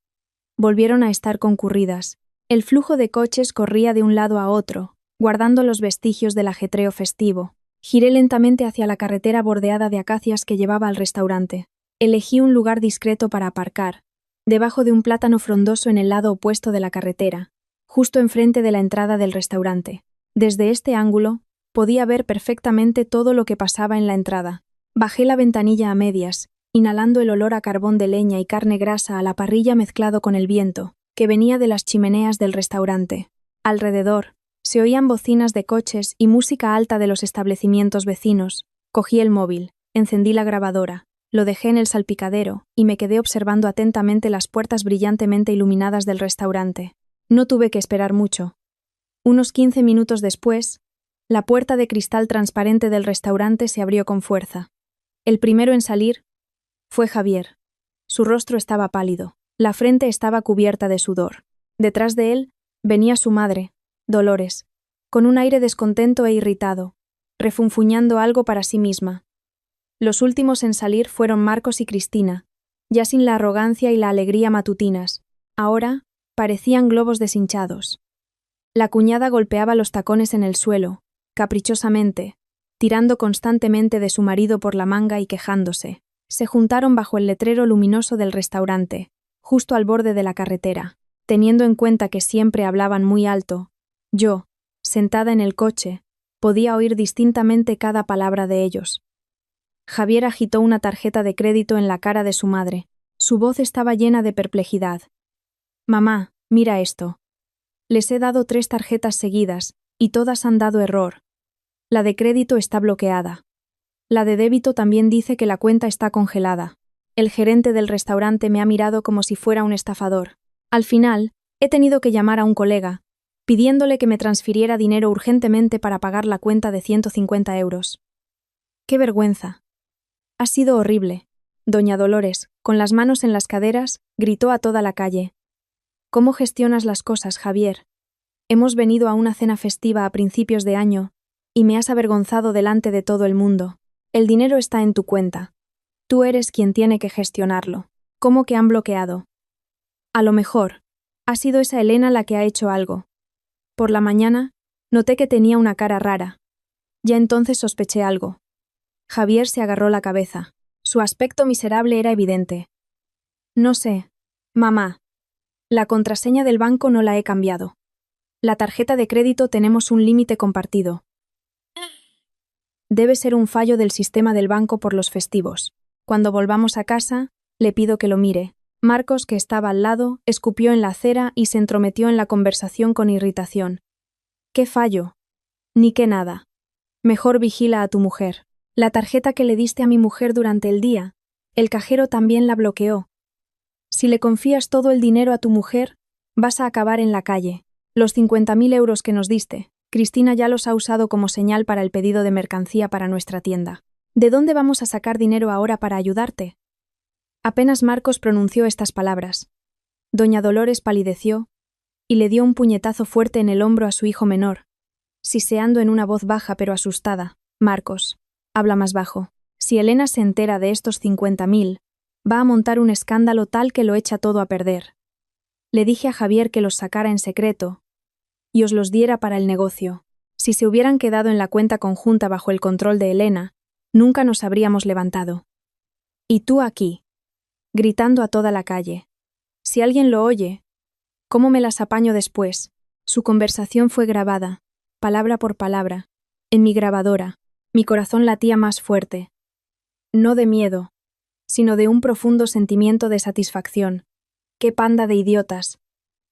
volvieron a estar concurridas. El flujo de coches corría de un lado a otro, guardando los vestigios del ajetreo festivo. Giré lentamente hacia la carretera bordeada de acacias que llevaba al restaurante. Elegí un lugar discreto para aparcar, debajo de un plátano frondoso en el lado opuesto de la carretera, justo enfrente de la entrada del restaurante. Desde este ángulo, podía ver perfectamente todo lo que pasaba en la entrada. Bajé la ventanilla a medias, inhalando el olor a carbón de leña y carne grasa a la parrilla mezclado con el viento, que venía de las chimeneas del restaurante. Alrededor, se oían bocinas de coches y música alta de los establecimientos vecinos. Cogí el móvil, encendí la grabadora, lo dejé en el salpicadero y me quedé observando atentamente las puertas brillantemente iluminadas del restaurante. No tuve que esperar mucho. Unos 15 minutos después, la puerta de cristal transparente del restaurante se abrió con fuerza. El primero en salir fue Javier. Su rostro estaba pálido, la frente estaba cubierta de sudor. Detrás de él venía su madre, Dolores, con un aire descontento e irritado, refunfuñando algo para sí misma. Los últimos en salir fueron Marcos y Cristina, ya sin la arrogancia y la alegría matutinas. Ahora parecían globos deshinchados. La cuñada golpeaba los tacones en el suelo, caprichosamente, tirando constantemente de su marido por la manga y quejándose. Se juntaron bajo el letrero luminoso del restaurante, justo al borde de la carretera. Teniendo en cuenta que siempre hablaban muy alto, yo, sentada en el coche, podía oír distintamente cada palabra de ellos. Javier agitó una tarjeta de crédito en la cara de su madre. Su voz estaba llena de perplejidad. «Mamá, mira esto. Les he dado 3 tarjetas seguidas, y todas han dado error. La de crédito está bloqueada. La de débito también dice que la cuenta está congelada. El gerente del restaurante me ha mirado como si fuera un estafador. Al final, he tenido que llamar a un colega, pidiéndole que me transfiriera dinero urgentemente para pagar la cuenta de 150 euros. ¡Qué vergüenza! Ha sido horrible. Doña Dolores, con las manos en las caderas, gritó a toda la calle. ¿Cómo gestionas las cosas, Javier? Hemos venido a una cena festiva a principios de año, y me has avergonzado delante de todo el mundo. El dinero está en tu cuenta. Tú eres quien tiene que gestionarlo. ¿Cómo que han bloqueado? A lo mejor, ha sido esa Elena la que ha hecho algo. Por la mañana, noté que tenía una cara rara. Ya entonces sospeché algo. Javier se agarró la cabeza. Su aspecto miserable era evidente. No sé, mamá. La contraseña del banco no la he cambiado. La tarjeta de crédito tenemos un límite compartido. Debe ser un fallo del sistema del banco por los festivos. Cuando volvamos a casa, le pido que lo mire. Marcos, que estaba al lado, escupió en la acera y se entrometió en la conversación con irritación. ¿Qué fallo? Ni qué nada. Mejor vigila a tu mujer. La tarjeta que le diste a mi mujer durante el día, el cajero también la bloqueó. Si le confías todo el dinero a tu mujer, vas a acabar en la calle. Los 50.000 euros que nos diste, Cristina ya los ha usado como señal para el pedido de mercancía para nuestra tienda. ¿De dónde vamos a sacar dinero ahora para ayudarte? Apenas Marcos pronunció estas palabras. Doña Dolores palideció y le dio un puñetazo fuerte en el hombro a su hijo menor, siseando en una voz baja pero asustada. Marcos, habla más bajo. Si Elena se entera de estos 50.000, va a montar un escándalo tal que lo echa todo a perder. Le dije a Javier que los sacara en secreto y os los diera para el negocio. Si se hubieran quedado en la cuenta conjunta bajo el control de Elena, nunca nos habríamos levantado. Y tú aquí, gritando a toda la calle. Si alguien lo oye, ¿cómo me las apaño después? Su conversación fue grabada, palabra por palabra, en mi grabadora. Mi corazón latía más fuerte. No de miedo, sino de un profundo sentimiento de satisfacción. ¡Qué panda de idiotas!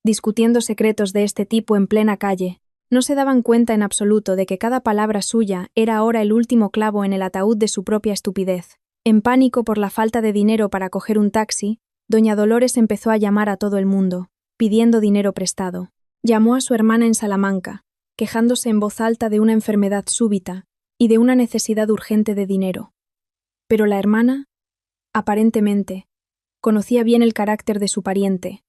Discutiendo secretos de este tipo en plena calle, no se daban cuenta en absoluto de que cada palabra suya era ahora el último clavo en el ataúd de su propia estupidez. En pánico por la falta de dinero para coger un taxi, doña Dolores empezó a llamar a todo el mundo, pidiendo dinero prestado. Llamó a su hermana en Salamanca, quejándose en voz alta de una enfermedad súbita y de una necesidad urgente de dinero. Pero la hermana, aparentemente, conocía bien el carácter de su pariente,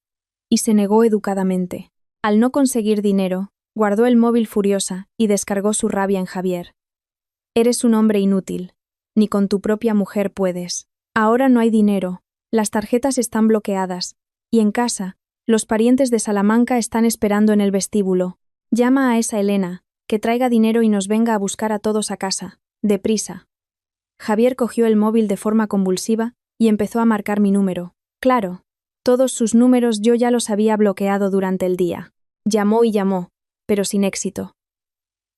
y se negó educadamente. Al no conseguir dinero, guardó el móvil furiosa y descargó su rabia en Javier. Eres un hombre inútil, ni con tu propia mujer puedes. Ahora no hay dinero, las tarjetas están bloqueadas, y en casa, los parientes de Salamanca están esperando en el vestíbulo. Llama a esa Elena, que traiga dinero y nos venga a buscar a todos a casa, deprisa. Javier cogió el móvil de forma convulsiva y empezó a marcar mi número. Claro, todos sus números yo ya los había bloqueado durante el día. Llamó y llamó, pero sin éxito.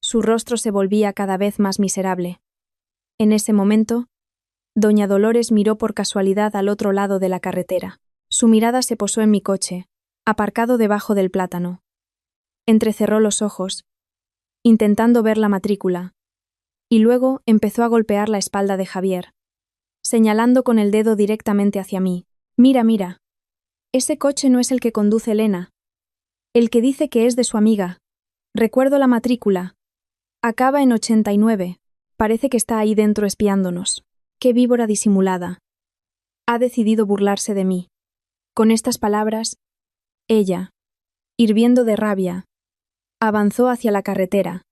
Su rostro se volvía cada vez más miserable. En ese momento, doña Dolores miró por casualidad al otro lado de la carretera. Su mirada se posó en mi coche, aparcado debajo del plátano. Entrecerró los ojos, intentando ver la matrícula, y luego empezó a golpear la espalda de Javier, señalando con el dedo directamente hacia mí. Mira, mira. Ese coche no es el que conduce Elena. El que dice que es de su amiga. Recuerdo la matrícula. Acaba en 89. Parece que está ahí dentro espiándonos. Qué víbora disimulada. Ha decidido burlarse de mí. Con estas palabras, ella, hirviendo de rabia, avanzó hacia la carretera,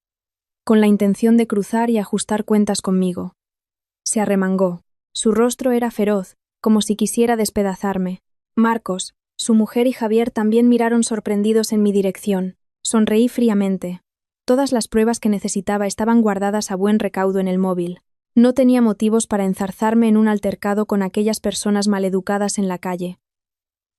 con la intención de cruzar y ajustar cuentas conmigo. Se arremangó. Su rostro era feroz, como si quisiera despedazarme. Marcos, su mujer y Javier también miraron sorprendidos en mi dirección. Sonreí fríamente. Todas las pruebas que necesitaba estaban guardadas a buen recaudo en el móvil. No tenía motivos para enzarzarme en un altercado con aquellas personas maleducadas en la calle.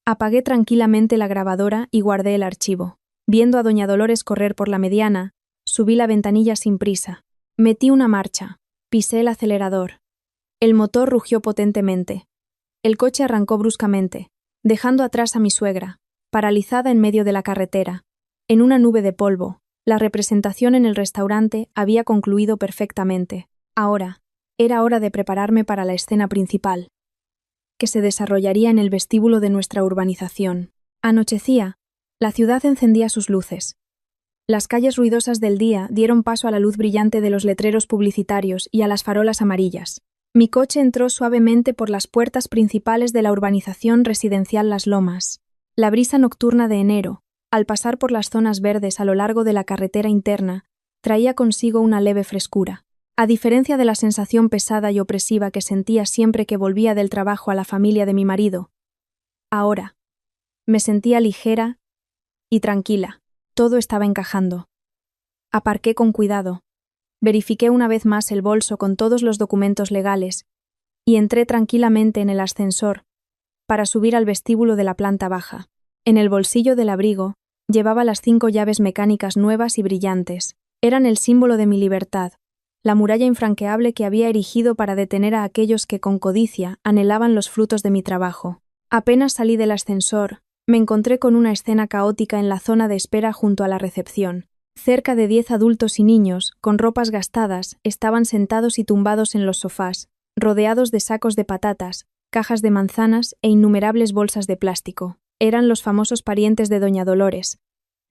Apagué tranquilamente la grabadora y guardé el archivo. Viendo a doña Dolores correr por la mediana, subí la ventanilla sin prisa. Metí una marcha. Pisé el acelerador. El motor rugió potentemente. El coche arrancó bruscamente, dejando atrás a mi suegra, paralizada en medio de la carretera. En una nube de polvo, la representación en el restaurante había concluido perfectamente. Ahora, era hora de prepararme para la escena principal, que se desarrollaría en el vestíbulo de nuestra urbanización. Anochecía, la ciudad encendía sus luces. Las calles ruidosas del día dieron paso a la luz brillante de los letreros publicitarios y a las farolas amarillas. Mi coche entró suavemente por las puertas principales de la urbanización residencial Las Lomas. La brisa nocturna de enero, al pasar por las zonas verdes a lo largo de la carretera interna, traía consigo una leve frescura. A diferencia de la sensación pesada y opresiva que sentía siempre que volvía del trabajo a la familia de mi marido, ahora me sentía ligera y tranquila. Todo estaba encajando. Aparqué con cuidado. Verifiqué una vez más el bolso con todos los documentos legales y entré tranquilamente en el ascensor para subir al vestíbulo de la planta baja. En el bolsillo del abrigo llevaba las 5 llaves mecánicas nuevas y brillantes. Eran el símbolo de mi libertad, la muralla infranqueable que había erigido para detener a aquellos que con codicia anhelaban los frutos de mi trabajo. Apenas salí del ascensor, me encontré con una escena caótica en la zona de espera junto a la recepción. Cerca de 10 adultos y niños, con ropas gastadas, estaban sentados y tumbados en los sofás, rodeados de sacos de patatas, cajas de manzanas e innumerables bolsas de plástico. Eran los famosos parientes de doña Dolores,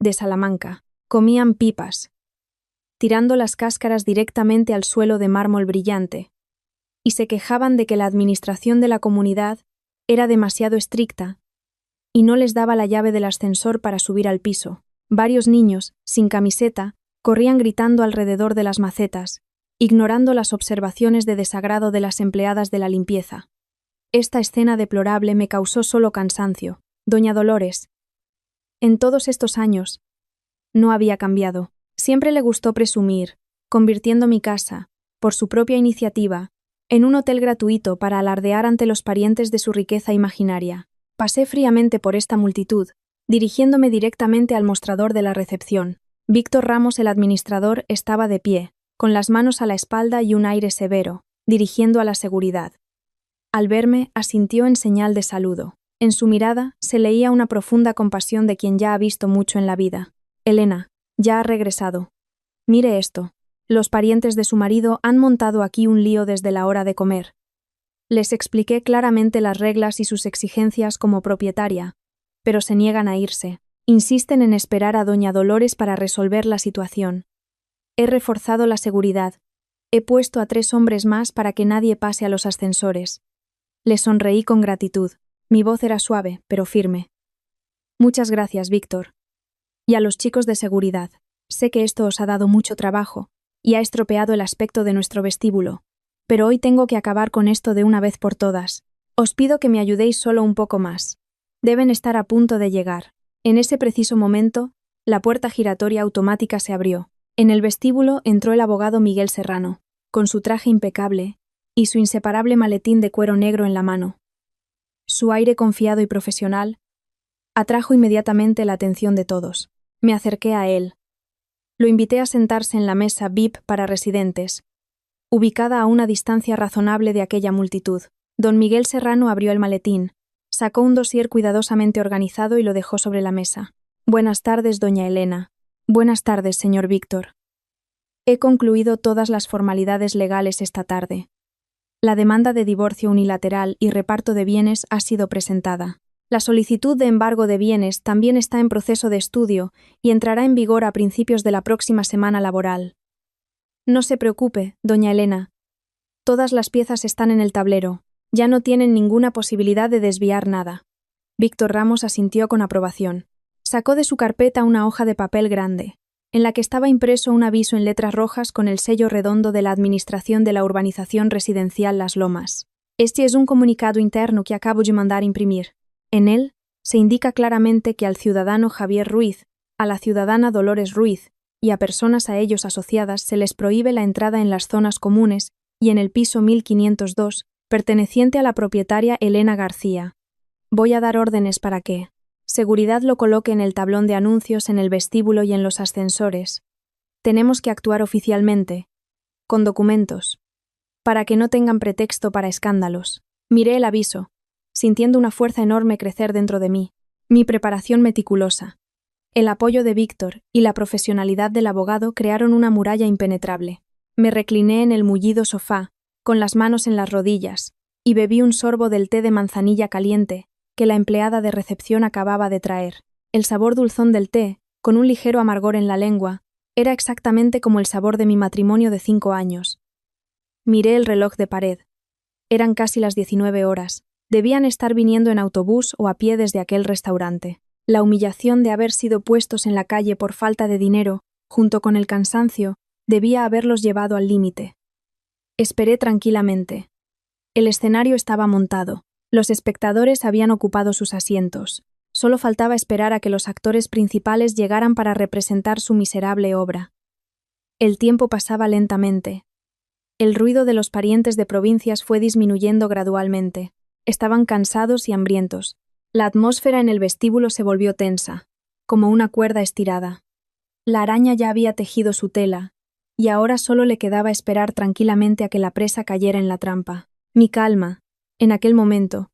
de Salamanca. Comían pipas, tirando las cáscaras directamente al suelo de mármol brillante, y se quejaban de que la administración de la comunidad era demasiado estricta y no les daba la llave del ascensor para subir al piso. Varios niños, sin camiseta, corrían gritando alrededor de las macetas, ignorando las observaciones de desagrado de las empleadas de la limpieza. Esta escena deplorable me causó solo cansancio. Doña Dolores, en todos estos años, no había cambiado. Siempre le gustó presumir, convirtiendo mi casa, por su propia iniciativa, en un hotel gratuito para alardear ante los parientes de su riqueza imaginaria. Pasé fríamente por esta multitud, dirigiéndome directamente al mostrador de la recepción. Víctor Ramos, el administrador, estaba de pie, con las manos a la espalda y un aire severo, dirigiendo a la seguridad. Al verme, asintió en señal de saludo. En su mirada se leía una profunda compasión de quien ya ha visto mucho en la vida. Elena, ya ha regresado. Mire esto. Los parientes de su marido han montado aquí un lío desde la hora de comer. Les expliqué claramente las reglas y sus exigencias como propietaria, pero se niegan a irse. Insisten en esperar a doña Dolores para resolver la situación. He reforzado la seguridad. He puesto a 3 hombres más para que nadie pase a los ascensores. Le sonreí con gratitud. Mi voz era suave, pero firme. Muchas gracias, Víctor. Y a los chicos de seguridad. Sé que esto os ha dado mucho trabajo y ha estropeado el aspecto de nuestro vestíbulo, pero hoy tengo que acabar con esto de una vez por todas. Os pido que me ayudéis solo un poco más. Deben estar a punto de llegar. En ese preciso momento, la puerta giratoria automática se abrió. En el vestíbulo entró el abogado Miguel Serrano, con su traje impecable y su inseparable maletín de cuero negro en la mano. Su aire confiado y profesional atrajo inmediatamente la atención de todos. Me acerqué a él. Lo invité a sentarse en la mesa VIP para residentes, ubicada a una distancia razonable de aquella multitud. Don Miguel Serrano abrió el maletín, sacó un dossier cuidadosamente organizado y lo dejó sobre la mesa. Buenas tardes, doña Elena. Buenas tardes, señor Víctor. He concluido todas las formalidades legales esta tarde. La demanda de divorcio unilateral y reparto de bienes ha sido presentada. La solicitud de embargo de bienes también está en proceso de estudio y entrará en vigor a principios de la próxima semana laboral. No se preocupe, doña Elena. Todas las piezas están en el tablero. Ya no tienen ninguna posibilidad de desviar nada. Víctor Ramos asintió con aprobación. Sacó de su carpeta una hoja de papel grande, en la que estaba impreso un aviso en letras rojas con el sello redondo de la Administración de la Urbanización Residencial Las Lomas. Este es un comunicado interno que acabo de mandar imprimir. En él se indica claramente que al ciudadano Javier Ruiz, a la ciudadana Dolores Ruiz y a personas a ellos asociadas se les prohíbe la entrada en las zonas comunes y en el piso 1502, perteneciente a la propietaria Elena García. Voy a dar órdenes para que seguridad lo coloque en el tablón de anuncios en el vestíbulo y en los ascensores. Tenemos que actuar oficialmente, con documentos, para que no tengan pretexto para escándalos. Miré el aviso, sintiendo una fuerza enorme crecer dentro de mí. Mi preparación meticulosa, el apoyo de Víctor y la profesionalidad del abogado crearon una muralla impenetrable. Me recliné en el mullido sofá, con las manos en las rodillas, y bebí un sorbo del té de manzanilla caliente que la empleada de recepción acababa de traer. El sabor dulzón del té, con un ligero amargor en la lengua, era exactamente como el sabor de mi matrimonio de 5 años. Miré el reloj de pared. Eran casi las 19 horas. Debían estar viniendo en autobús o a pie desde aquel restaurante. La humillación de haber sido puestos en la calle por falta de dinero, junto con el cansancio, debía haberlos llevado al límite. Esperé tranquilamente. El escenario estaba montado. Los espectadores habían ocupado sus asientos. Solo faltaba esperar a que los actores principales llegaran para representar su miserable obra. El tiempo pasaba lentamente. El ruido de los parientes de provincias fue disminuyendo gradualmente. Estaban cansados y hambrientos. La atmósfera en el vestíbulo se volvió tensa, como una cuerda estirada. La araña ya había tejido su tela, y ahora solo le quedaba esperar tranquilamente a que la presa cayera en la trampa. Mi calma, en aquel momento,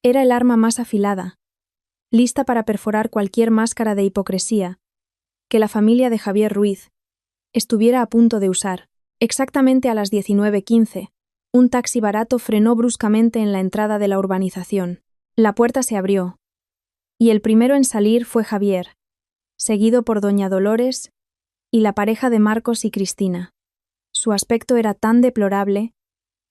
era el arma más afilada, lista para perforar cualquier máscara de hipocresía que la familia de Javier Ruiz estuviera a punto de usar. Exactamente a las 19:15, un taxi barato frenó bruscamente en la entrada de la urbanización. La puerta se abrió, y el primero en salir fue Javier, seguido por doña Dolores y la pareja de Marcos y Cristina. Su aspecto era tan deplorable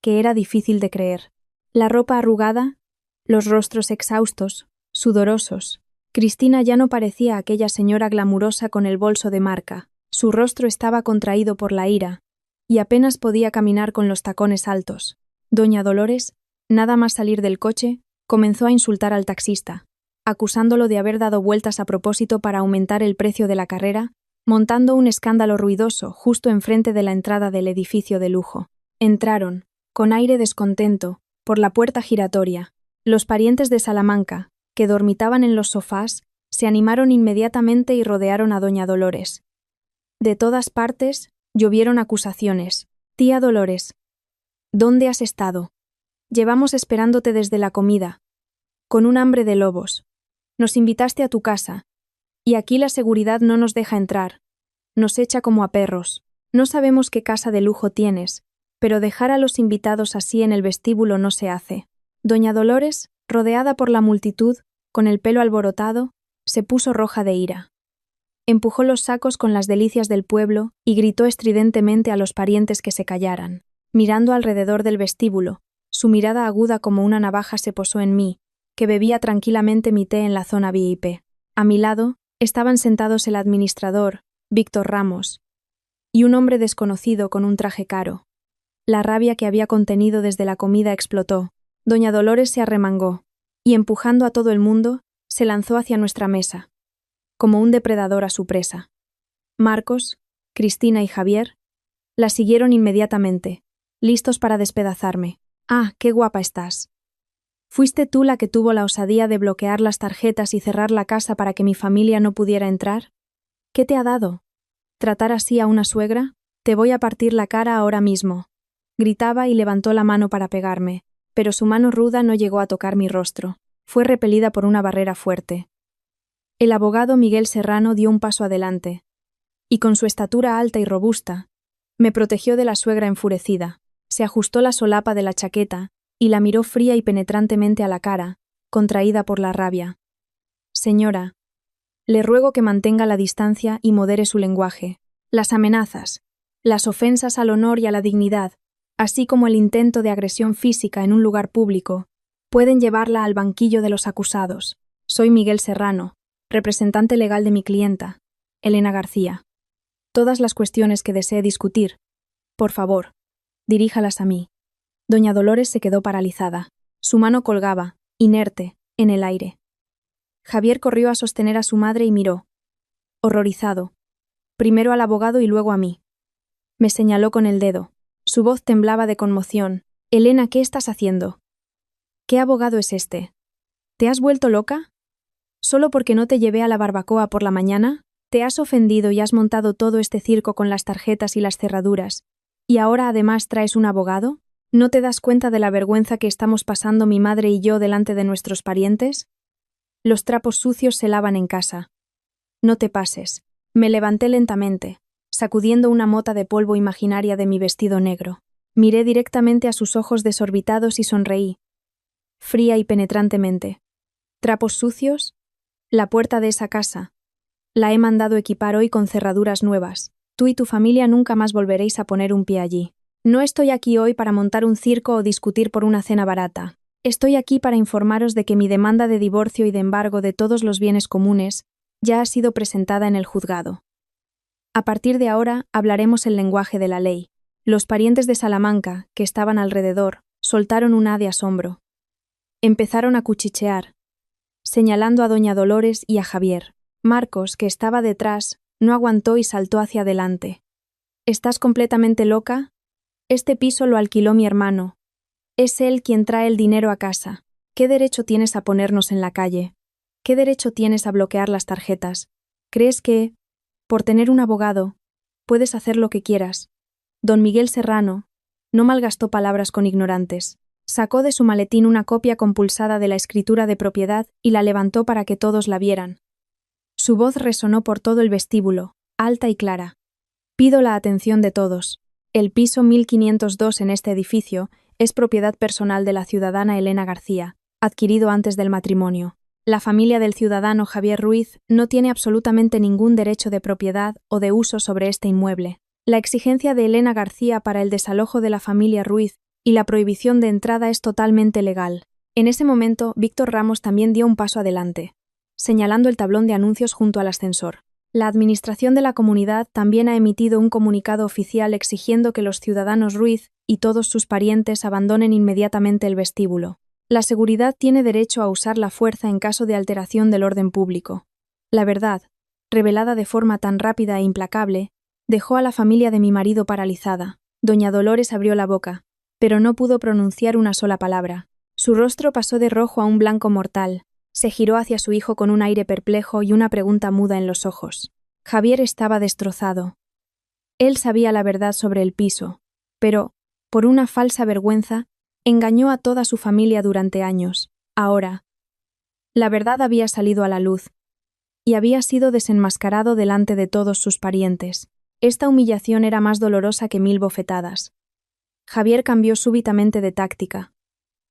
que era difícil de creer. La ropa arrugada, los rostros exhaustos, sudorosos. Cristina ya no parecía aquella señora glamurosa con el bolso de marca. Su rostro estaba contraído por la ira, y apenas podía caminar con los tacones altos. Doña Dolores, nada más salir del coche, comenzó a insultar al taxista, acusándolo de haber dado vueltas a propósito para aumentar el precio de la carrera, montando un escándalo ruidoso justo enfrente de la entrada del edificio de lujo. Entraron, con aire descontento, por la puerta giratoria. Los parientes de Salamanca, que dormitaban en los sofás, se animaron inmediatamente y rodearon a doña Dolores. De todas partes, llovieron acusaciones. Tía Dolores, ¿dónde has estado? Llevamos esperándote desde la comida, con un hambre de lobos. Nos invitaste a tu casa, y aquí la seguridad no nos deja entrar. Nos echa como a perros. No sabemos qué casa de lujo tienes, pero dejar a los invitados así en el vestíbulo no se hace. Doña Dolores, rodeada por la multitud, con el pelo alborotado, se puso roja de ira. Empujó los sacos con las delicias del pueblo y gritó estridentemente a los parientes que se callaran. Mirando alrededor del vestíbulo, su mirada aguda como una navaja se posó en mí, que bebía tranquilamente mi té en la zona VIP. A mi lado estaban sentados el administrador, Víctor Ramos, y un hombre desconocido con un traje caro. La rabia que había contenido desde la comida explotó. Doña Dolores se arremangó, y empujando a todo el mundo, se lanzó hacia nuestra mesa, como un depredador a su presa. Marcos, Cristina y Javier la siguieron inmediatamente, listos para despedazarme. «Ah, qué guapa estás. ¿Fuiste tú la que tuvo la osadía de bloquear las tarjetas y cerrar la casa para que mi familia no pudiera entrar? ¿Qué te ha dado? ¿Tratar así a una suegra? Te voy a partir la cara ahora mismo». Gritaba y levantó la mano para pegarme, pero su mano ruda no llegó a tocar mi rostro. Fue repelida por una barrera fuerte. El abogado Miguel Serrano dio un paso adelante, y con su estatura alta y robusta, me protegió de la suegra enfurecida. Se ajustó la solapa de la chaqueta y la miró fría y penetrantemente a la cara, contraída por la rabia. «Señora, le ruego que mantenga la distancia y modere su lenguaje. Las amenazas, las ofensas al honor y a la dignidad, así como el intento de agresión física en un lugar público, pueden llevarla al banquillo de los acusados. Soy Miguel Serrano, representante legal de mi clienta, Elena García. Todas las cuestiones que desee discutir, por favor, diríjalas a mí». Doña Dolores se quedó paralizada. Su mano colgaba, inerte, en el aire. Javier corrió a sostener a su madre y miró, horrorizado, primero al abogado y luego a mí. Me señaló con el dedo. Su voz temblaba de conmoción. «Elena, ¿qué estás haciendo? ¿Qué abogado es este? ¿Te has vuelto loca? ¿Solo porque no te llevé a la barbacoa por la mañana? ¿Te has ofendido y has montado todo este circo con las tarjetas y las cerraduras? ¿Y ahora además traes un abogado? ¿No te das cuenta de la vergüenza que estamos pasando mi madre y yo delante de nuestros parientes? Los trapos sucios se lavan en casa. No te pases». Me levanté lentamente, sacudiendo una mota de polvo imaginaria de mi vestido negro. Miré directamente a sus ojos desorbitados y sonreí, fría y penetrantemente. «¿Trapos sucios? La puerta de esa casa. La he mandado equipar hoy con cerraduras nuevas. Tú y tu familia nunca más volveréis a poner un pie allí. No estoy aquí hoy para montar un circo o discutir por una cena barata. Estoy aquí para informaros de que mi demanda de divorcio y de embargo de todos los bienes comunes ya ha sido presentada en el juzgado. A partir de ahora hablaremos el lenguaje de la ley». Los parientes de Salamanca, que estaban alrededor, soltaron un de asombro. Empezaron a cuchichear, señalando a doña Dolores y a Javier. Marcos, que estaba detrás, no aguantó y saltó hacia adelante. «¿Estás completamente loca? Este piso lo alquiló mi hermano. Es él quien trae el dinero a casa. ¿Qué derecho tienes a ponernos en la calle? ¿Qué derecho tienes a bloquear las tarjetas? ¿Crees que, por tener un abogado, puedes hacer lo que quieras?» Don Miguel Serrano no malgastó palabras con ignorantes. Sacó de su maletín una copia compulsada de la escritura de propiedad y la levantó para que todos la vieran. Su voz resonó por todo el vestíbulo, alta y clara. «Pido la atención de todos. El piso 1502 en este edificio es propiedad personal de la ciudadana Elena García, adquirido antes del matrimonio. La familia del ciudadano Javier Ruiz no tiene absolutamente ningún derecho de propiedad o de uso sobre este inmueble. La exigencia de Elena García para el desalojo de la familia Ruiz y la prohibición de entrada es totalmente legal». En ese momento, Víctor Ramos también dio un paso adelante, señalando el tablón de anuncios junto al ascensor. La administración de la comunidad también ha emitido un comunicado oficial exigiendo que los ciudadanos Ruiz y todos sus parientes abandonen inmediatamente el vestíbulo. La seguridad tiene derecho a usar la fuerza en caso de alteración del orden público. La verdad, revelada de forma tan rápida e implacable, dejó a la familia de mi marido paralizada. Doña Dolores abrió la boca, pero no pudo pronunciar una sola palabra. Su rostro pasó de rojo a un blanco mortal. Se giró hacia su hijo con un aire perplejo y una pregunta muda en los ojos. Javier estaba destrozado. Él sabía la verdad sobre el piso, pero, por una falsa vergüenza, engañó a toda su familia durante años. Ahora, la verdad había salido a la luz, y había sido desenmascarado delante de todos sus parientes. Esta humillación era más dolorosa que 1000 bofetadas. Javier cambió súbitamente de táctica.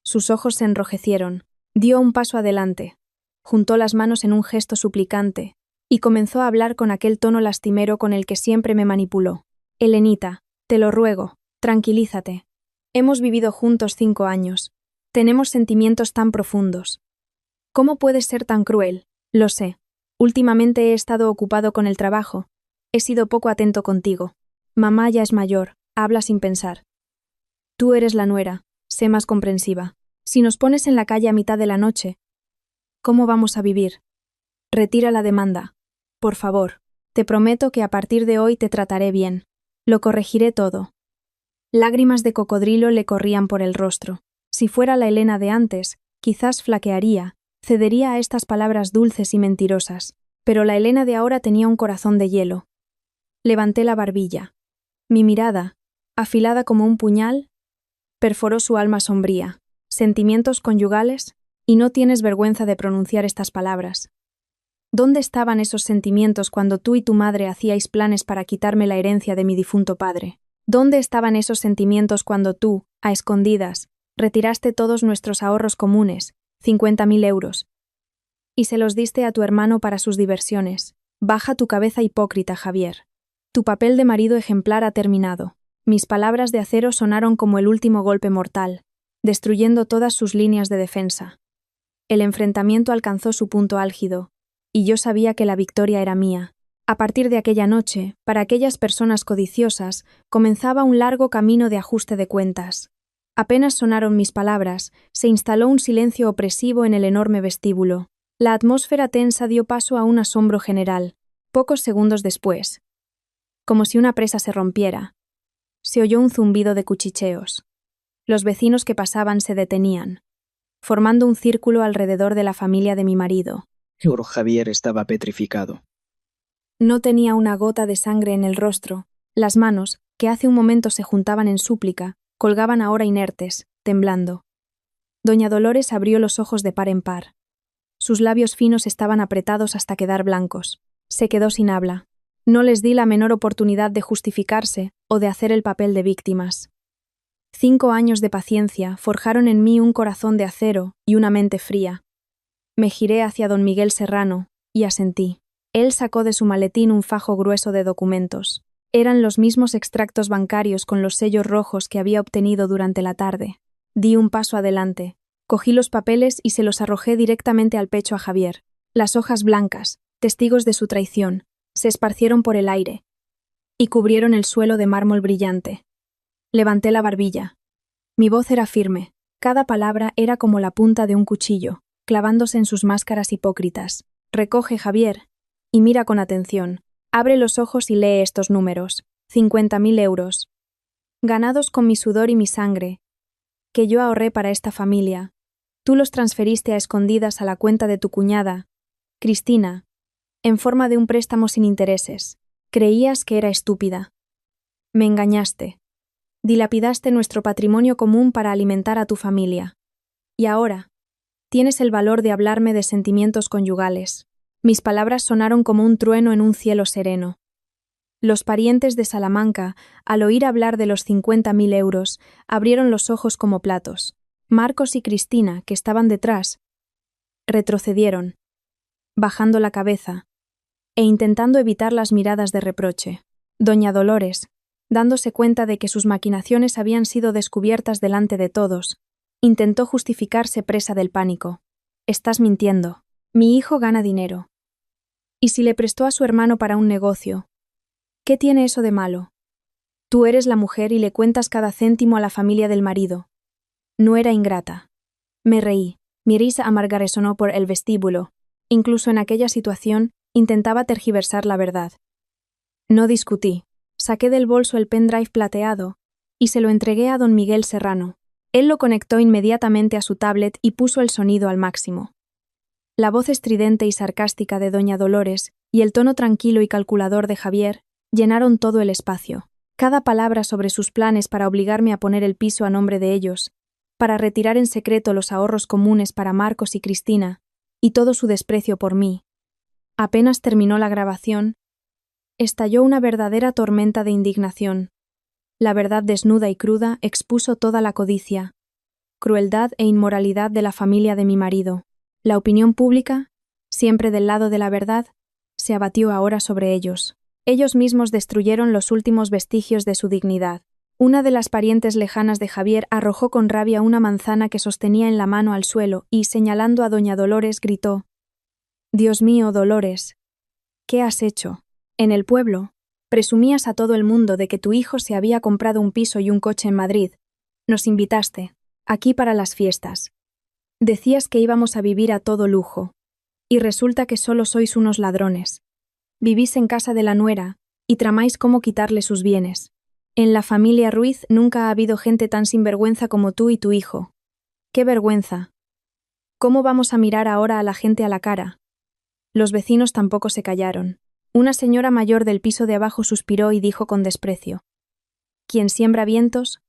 Sus ojos se enrojecieron, dio un paso adelante, juntó las manos en un gesto suplicante, y comenzó a hablar con aquel tono lastimero con el que siempre me manipuló. Elenita, te lo ruego, tranquilízate. Hemos vivido juntos 5 años. Tenemos sentimientos tan profundos. ¿Cómo puedes ser tan cruel? Lo sé. Últimamente he estado ocupado con el trabajo. He sido poco atento contigo. Mamá ya es mayor, habla sin pensar. Tú eres la nuera, sé más comprensiva. Si nos pones en la calle a mitad de la noche, ¿cómo vamos a vivir? Retira la demanda. Por favor, te prometo que a partir de hoy te trataré bien. Lo corregiré todo. Lágrimas de cocodrilo le corrían por el rostro. Si fuera la Elena de antes, quizás flaquearía, cedería a estas palabras dulces y mentirosas, pero la Elena de ahora tenía un corazón de hielo. Levanté la barbilla. Mi mirada, afilada como un puñal, perforó su alma sombría. ¿Sentimientos conyugales? Y no tienes vergüenza de pronunciar estas palabras. ¿Dónde estaban esos sentimientos cuando tú y tu madre hacíais planes para quitarme la herencia de mi difunto padre? ¿Dónde estaban esos sentimientos cuando tú, a escondidas, retiraste todos nuestros ahorros comunes, 50.000 euros, y se los diste a tu hermano para sus diversiones? Baja tu cabeza hipócrita, Javier. Tu papel de marido ejemplar ha terminado. Mis palabras de acero sonaron como el último golpe mortal, destruyendo todas sus líneas de defensa. El enfrentamiento alcanzó su punto álgido, y yo sabía que la victoria era mía. A partir de aquella noche, para aquellas personas codiciosas, comenzaba un largo camino de ajuste de cuentas. Apenas sonaron mis palabras, se instaló un silencio opresivo en el enorme vestíbulo. La atmósfera tensa dio paso a un asombro general. Pocos segundos después, como si una presa se rompiera, se oyó un zumbido de cuchicheos. Los vecinos que pasaban se detenían, formando un círculo alrededor de la familia de mi marido. Javier estaba petrificado. No tenía una gota de sangre en el rostro. Las manos, que hace un momento se juntaban en súplica, colgaban ahora inertes, temblando. Doña Dolores abrió los ojos de par en par. Sus labios finos estaban apretados hasta quedar blancos. Se quedó sin habla. No les di la menor oportunidad de justificarse o de hacer el papel de víctimas. 5 años de paciencia forjaron en mí un corazón de acero y una mente fría. Me giré hacia don Miguel Serrano y asentí. Él sacó de su maletín un fajo grueso de documentos. Eran los mismos extractos bancarios con los sellos rojos que había obtenido durante la tarde. Di un paso adelante, cogí los papeles y se los arrojé directamente al pecho a Javier. Las hojas blancas, testigos de su traición, se esparcieron por el aire y cubrieron el suelo de mármol brillante. Levanté la barbilla. Mi voz era firme, cada palabra era como la punta de un cuchillo, clavándose en sus máscaras hipócritas. Recoge, Javier, y mira con atención. Abre los ojos y lee estos números. 50.000 euros. Ganados con mi sudor y mi sangre, que yo ahorré para esta familia. Tú los transferiste a escondidas a la cuenta de tu cuñada, Cristina, en forma de un préstamo sin intereses. Creías que era estúpida. Me engañaste. Dilapidaste nuestro patrimonio común para alimentar a tu familia. Y ahora, tienes el valor de hablarme de sentimientos conyugales. Mis palabras sonaron como un trueno en un cielo sereno. Los parientes de Salamanca, al oír hablar de los 50.000 euros, abrieron los ojos como platos. Marcos y Cristina, que estaban detrás, retrocedieron, bajando la cabeza e intentando evitar las miradas de reproche. Doña Dolores, dándose cuenta de que sus maquinaciones habían sido descubiertas delante de todos, intentó justificarse presa del pánico. Estás mintiendo. Mi hijo gana dinero. ¿Y si le prestó a su hermano para un negocio? ¿Qué tiene eso de malo? Tú eres la mujer y le cuentas cada céntimo a la familia del marido. No era ingrata. Me reí. Mi risa amarga resonó por el vestíbulo. Incluso en aquella situación, intentaba tergiversar la verdad. No discutí. Saqué del bolso el pendrive plateado y se lo entregué a don Miguel Serrano. Él lo conectó inmediatamente a su tablet y puso el sonido al máximo. La voz estridente y sarcástica de doña Dolores y el tono tranquilo y calculador de Javier llenaron todo el espacio. Cada palabra sobre sus planes para obligarme a poner el piso a nombre de ellos, para retirar en secreto los ahorros comunes para Marcos y Cristina, y todo su desprecio por mí. Apenas terminó la grabación, estalló una verdadera tormenta de indignación. La verdad desnuda y cruda expuso toda la codicia, crueldad e inmoralidad de la familia de mi marido. La opinión pública, siempre del lado de la verdad, se abatió ahora sobre ellos. Ellos mismos destruyeron los últimos vestigios de su dignidad. Una de las parientes lejanas de Javier arrojó con rabia una manzana que sostenía en la mano al suelo y, señalando a doña Dolores, gritó: «Dios mío, Dolores, ¿qué has hecho? En el pueblo presumías a todo el mundo de que tu hijo se había comprado un piso y un coche en Madrid. Nos invitaste, aquí para las fiestas. Decías que íbamos a vivir a todo lujo. Y resulta que solo sois unos ladrones. Vivís en casa de la nuera y tramáis cómo quitarle sus bienes. En la familia Ruiz nunca ha habido gente tan sinvergüenza como tú y tu hijo. ¡Qué vergüenza! ¿Cómo vamos a mirar ahora a la gente a la cara?». Los vecinos tampoco se callaron. Una señora mayor del piso de abajo suspiró y dijo con desprecio: «Quien siembra vientos,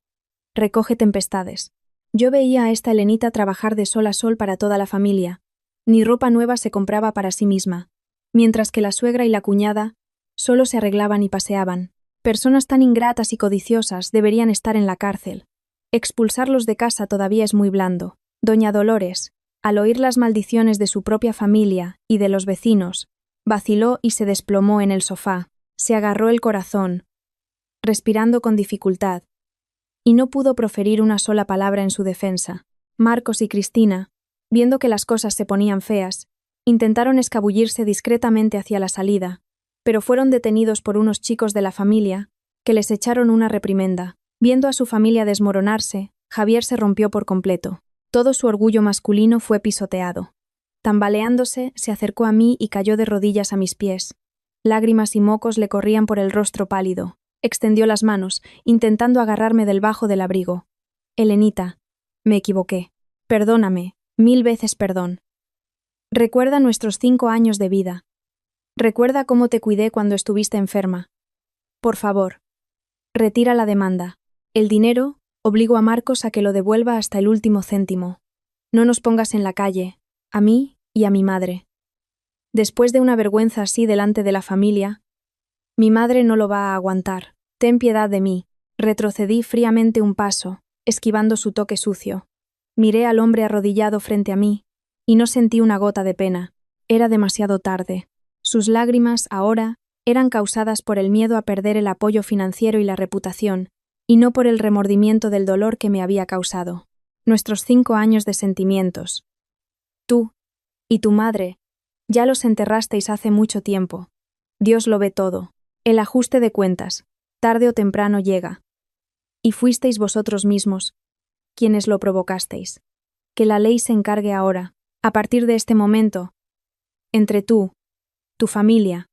recoge tempestades». Yo veía a esta Elenita trabajar de sol a sol para toda la familia. Ni ropa nueva se compraba para sí misma, mientras que la suegra y la cuñada solo se arreglaban y paseaban. Personas tan ingratas y codiciosas deberían estar en la cárcel. Expulsarlos de casa todavía es muy blando. Doña Dolores, al oír las maldiciones de su propia familia y de los vecinos, vaciló y se desplomó en el sofá, se agarró el corazón, respirando con dificultad, y no pudo proferir una sola palabra en su defensa. Marcos y Cristina, viendo que las cosas se ponían feas, intentaron escabullirse discretamente hacia la salida, pero fueron detenidos por unos chicos de la familia, que les echaron una reprimenda. Viendo a su familia desmoronarse, Javier se rompió por completo. Todo su orgullo masculino fue pisoteado. Tambaleándose, se acercó a mí y cayó de rodillas a mis pies. Lágrimas y mocos le corrían por el rostro pálido. Extendió las manos, intentando agarrarme del bajo del abrigo. «Elenita, me equivoqué. Perdóname, 1000 veces perdón. Recuerda nuestros 5 años de vida. Recuerda cómo te cuidé cuando estuviste enferma. Por favor, retira la demanda. El dinero, obligo a Marcos a que lo devuelva hasta el último céntimo. No nos pongas en la calle, a mí y a mi madre. Después de una vergüenza así delante de la familia, mi madre no lo va a aguantar. Ten piedad de mí». Retrocedí fríamente un paso, esquivando su toque sucio. Miré al hombre arrodillado frente a mí, y no sentí una gota de pena. Era demasiado tarde. Sus lágrimas, ahora, eran causadas por el miedo a perder el apoyo financiero y la reputación, y no por el remordimiento del dolor que me había causado. Nuestros 5 años de sentimientos. Tú y tu madre ya los enterrasteis hace mucho tiempo. Dios lo ve todo. El ajuste de cuentas, tarde o temprano llega. Y fuisteis vosotros mismos quienes lo provocasteis. Que la ley se encargue ahora, a partir de este momento, entre tú, tu familia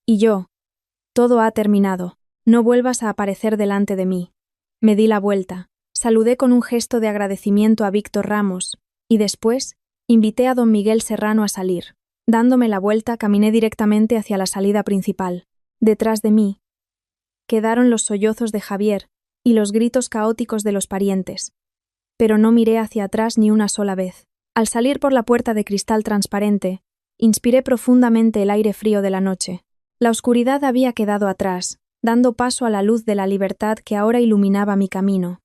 y yo. Todo ha terminado. No vuelvas a aparecer delante de mí. Me di la vuelta, saludé con un gesto de agradecimiento a Víctor Ramos, y después invité a don Miguel Serrano a salir. Dándome la vuelta, caminé directamente hacia la salida principal. Detrás de mí quedaron los sollozos de Javier y los gritos caóticos de los parientes. Pero no miré hacia atrás ni una sola vez. Al salir por la puerta de cristal transparente, inspiré profundamente el aire frío de la noche. La oscuridad había quedado atrás, dando paso a la luz de la libertad que ahora iluminaba mi camino.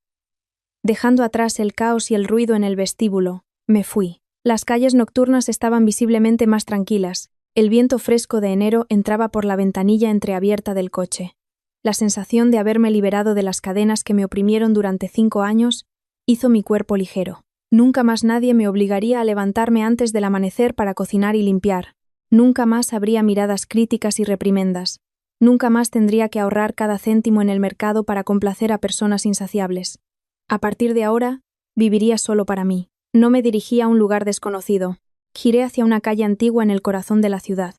Dejando atrás el caos y el ruido en el vestíbulo, me fui. Las calles nocturnas estaban visiblemente más tranquilas. El viento fresco de enero entraba por la ventanilla entreabierta del coche. La sensación de haberme liberado de las cadenas que me oprimieron durante 5 años hizo mi cuerpo ligero. Nunca más nadie me obligaría a levantarme antes del amanecer para cocinar y limpiar. Nunca más habría miradas críticas y reprimendas. Nunca más tendría que ahorrar cada céntimo en el mercado para complacer a personas insaciables. A partir de ahora, viviría solo para mí. No me dirigí a un lugar desconocido. Giré hacia una calle antigua en el corazón de la ciudad.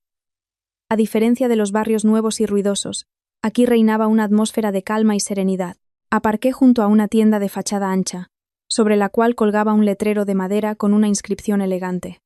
A diferencia de los barrios nuevos y ruidosos, aquí reinaba una atmósfera de calma y serenidad. Aparqué junto a una tienda de fachada ancha, sobre la cual colgaba un letrero de madera con una inscripción elegante.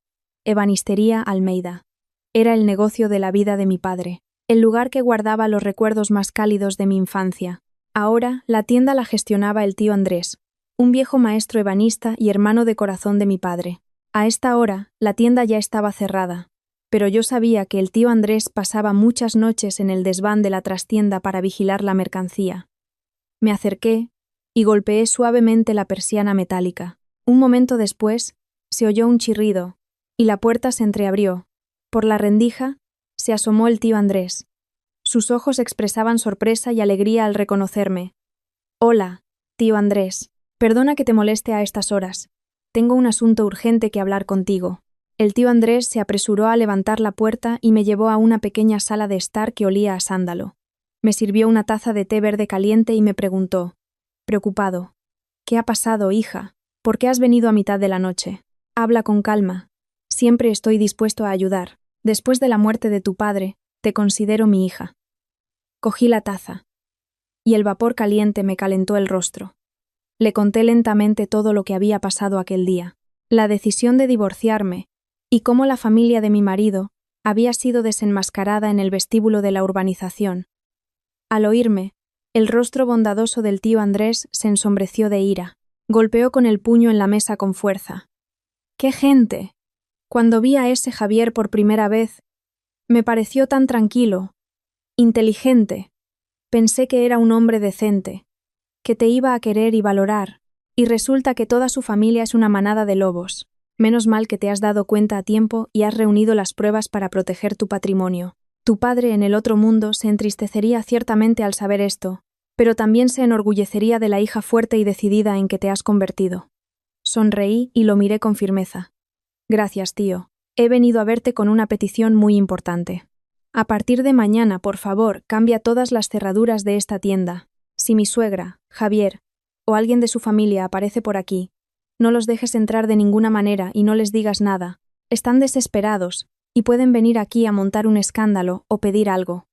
Ebanistería Almeida. Era el negocio de la vida de mi padre, el lugar que guardaba los recuerdos más cálidos de mi infancia. Ahora, la tienda la gestionaba el tío Andrés, un viejo maestro ebanista y hermano de corazón de mi padre. A esta hora, la tienda ya estaba cerrada, pero yo sabía que el tío Andrés pasaba muchas noches en el desván de la trastienda para vigilar la mercancía. Me acerqué y golpeé suavemente la persiana metálica. Un momento después, se oyó un chirrido, y la puerta se entreabrió. Por la rendija, se asomó el tío Andrés. Sus ojos expresaban sorpresa y alegría al reconocerme. «Hola, tío Andrés. Perdona que te moleste a estas horas. Tengo un asunto urgente que hablar contigo». El tío Andrés se apresuró a levantar la puerta y me llevó a una pequeña sala de estar que olía a sándalo. Me sirvió una taza de té verde caliente y me preguntó, preocupado: «¿Qué ha pasado, hija? ¿Por qué has venido a mitad de la noche? Habla con calma. Siempre estoy dispuesto a ayudar. Después de la muerte de tu padre, te considero mi hija». Cogí la taza, y el vapor caliente me calentó el rostro. Le conté lentamente todo lo que había pasado aquel día, la decisión de divorciarme, y cómo la familia de mi marido había sido desenmascarada en el vestíbulo de la urbanización. Al oírme, el rostro bondadoso del tío Andrés se ensombreció de ira. Golpeó con el puño en la mesa con fuerza. ¡Qué gente! Cuando vi a ese Javier por primera vez, me pareció tan tranquilo, inteligente. Pensé que era un hombre decente, que te iba a querer y valorar, y resulta que toda su familia es una manada de lobos. Menos mal que te has dado cuenta a tiempo y has reunido las pruebas para proteger tu patrimonio. Tu padre en el otro mundo se entristecería ciertamente al saber esto, pero también se enorgullecería de la hija fuerte y decidida en que te has convertido. Sonreí y lo miré con firmeza. Gracias, tío. He venido a verte con una petición muy importante. A partir de mañana, por favor, cambia todas las cerraduras de esta tienda. Si mi suegra, Javier, o alguien de su familia aparece por aquí, no los dejes entrar de ninguna manera y no les digas nada. Están desesperados y pueden venir aquí a montar un escándalo o pedir algo.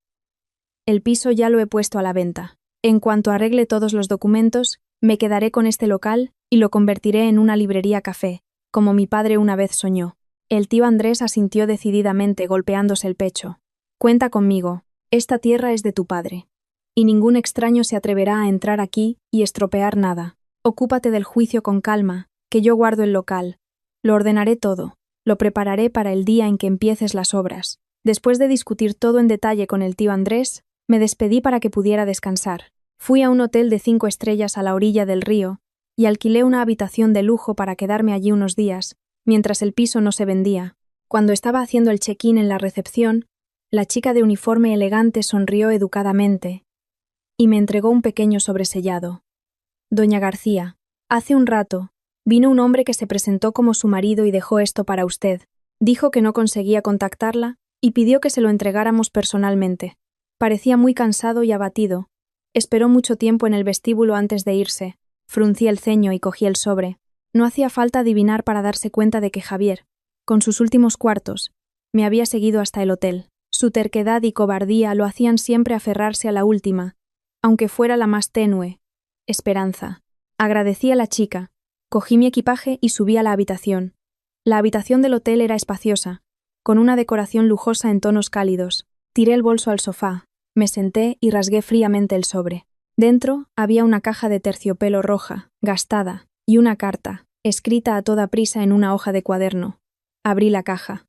El piso ya lo he puesto a la venta. En cuanto arregle todos los documentos, me quedaré con este local y lo convertiré en una librería café, como mi padre una vez soñó. El tío Andrés asintió decididamente, golpeándose el pecho. Cuenta conmigo, esta tierra es de tu padre, y ningún extraño se atreverá a entrar aquí y estropear nada. Ocúpate del juicio con calma, que yo guardo el local. Lo ordenaré todo, lo prepararé para el día en que empieces las obras. Después de discutir todo en detalle con el tío Andrés, me despedí para que pudiera descansar. Fui a un hotel de 5 estrellas a la orilla del río y alquilé una habitación de lujo para quedarme allí unos días, mientras el piso no se vendía. Cuando estaba haciendo el check-in en la recepción, la chica de uniforme elegante sonrió educadamente y me entregó un pequeño sobresellado. Doña García, hace un rato, vino un hombre que se presentó como su marido y dejó esto para usted. Dijo que no conseguía contactarla y pidió que se lo entregáramos personalmente. Parecía muy cansado y abatido. Esperó mucho tiempo en el vestíbulo antes de irse. Fruncí el ceño y cogí el sobre. No hacía falta adivinar para darse cuenta de que Javier, con sus últimos cuartos, me había seguido hasta el hotel. Su terquedad y cobardía lo hacían siempre aferrarse a la última, aunque fuera la más tenue, esperanza. Agradecí a la chica, cogí mi equipaje y subí a la habitación. La habitación del hotel era espaciosa, con una decoración lujosa en tonos cálidos. Tiré el bolso al sofá, me senté y rasgué fríamente el sobre. Dentro había una caja de terciopelo roja, gastada, y una carta, escrita a toda prisa en una hoja de cuaderno. Abrí la caja.